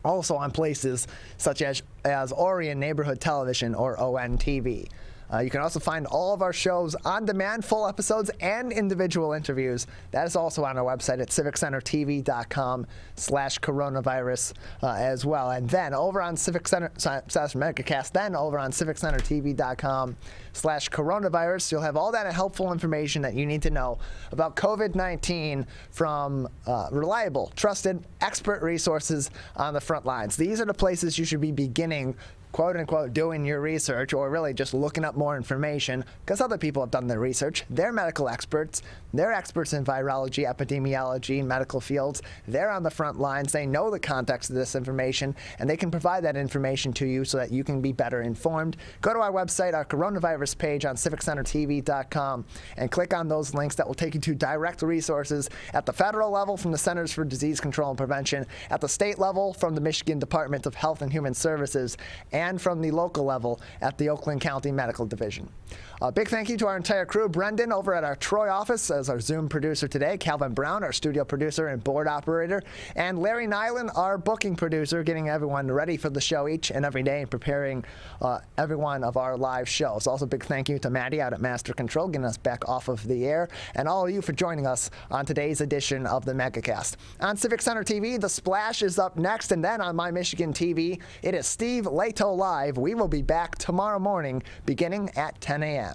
also on places such as Orion Neighborhood Television, or ONTV. You can also find all of our shows on demand, full episodes and individual interviews. That is also on our website at civiccentertv.com/coronavirus as well. And then over on Megacast, then over on civiccentertv.com/coronavirus, you'll have all that helpful information that you need to know about COVID-19 from reliable, trusted, expert resources on the front lines. These are the places you should be beginning, quote unquote, doing your research, or really just looking up more information, because other people have done their research. They're medical experts. They're experts in virology, epidemiology, medical fields. They're on the front lines. They know the context of this information, and they can provide that information to you so that you can be better informed. Go to our website, our coronavirus page on civiccentertv.com, and click on those links that will take you to direct resources at the federal level from the Centers for Disease Control and Prevention, at the state level from the Michigan Department of Health and Human Services, and from the local level at the Oakland County Medical Division. A big thank you to our entire crew. Brendan over at our Troy office as our Zoom producer today, Calvin Brown, our studio producer and board operator, and Larry Nyland, our booking producer, getting everyone ready for the show each and every day and preparing every one of our live shows. Also, big thank you to Maddie out at Master Control, getting us back off of the air, and all of you for joining us on today's edition of the Megacast. On Civic Center TV, The Splash is up next, and then on My Michigan TV, it is Steve Leto Live. We will be back tomorrow morning beginning at 10 a.m.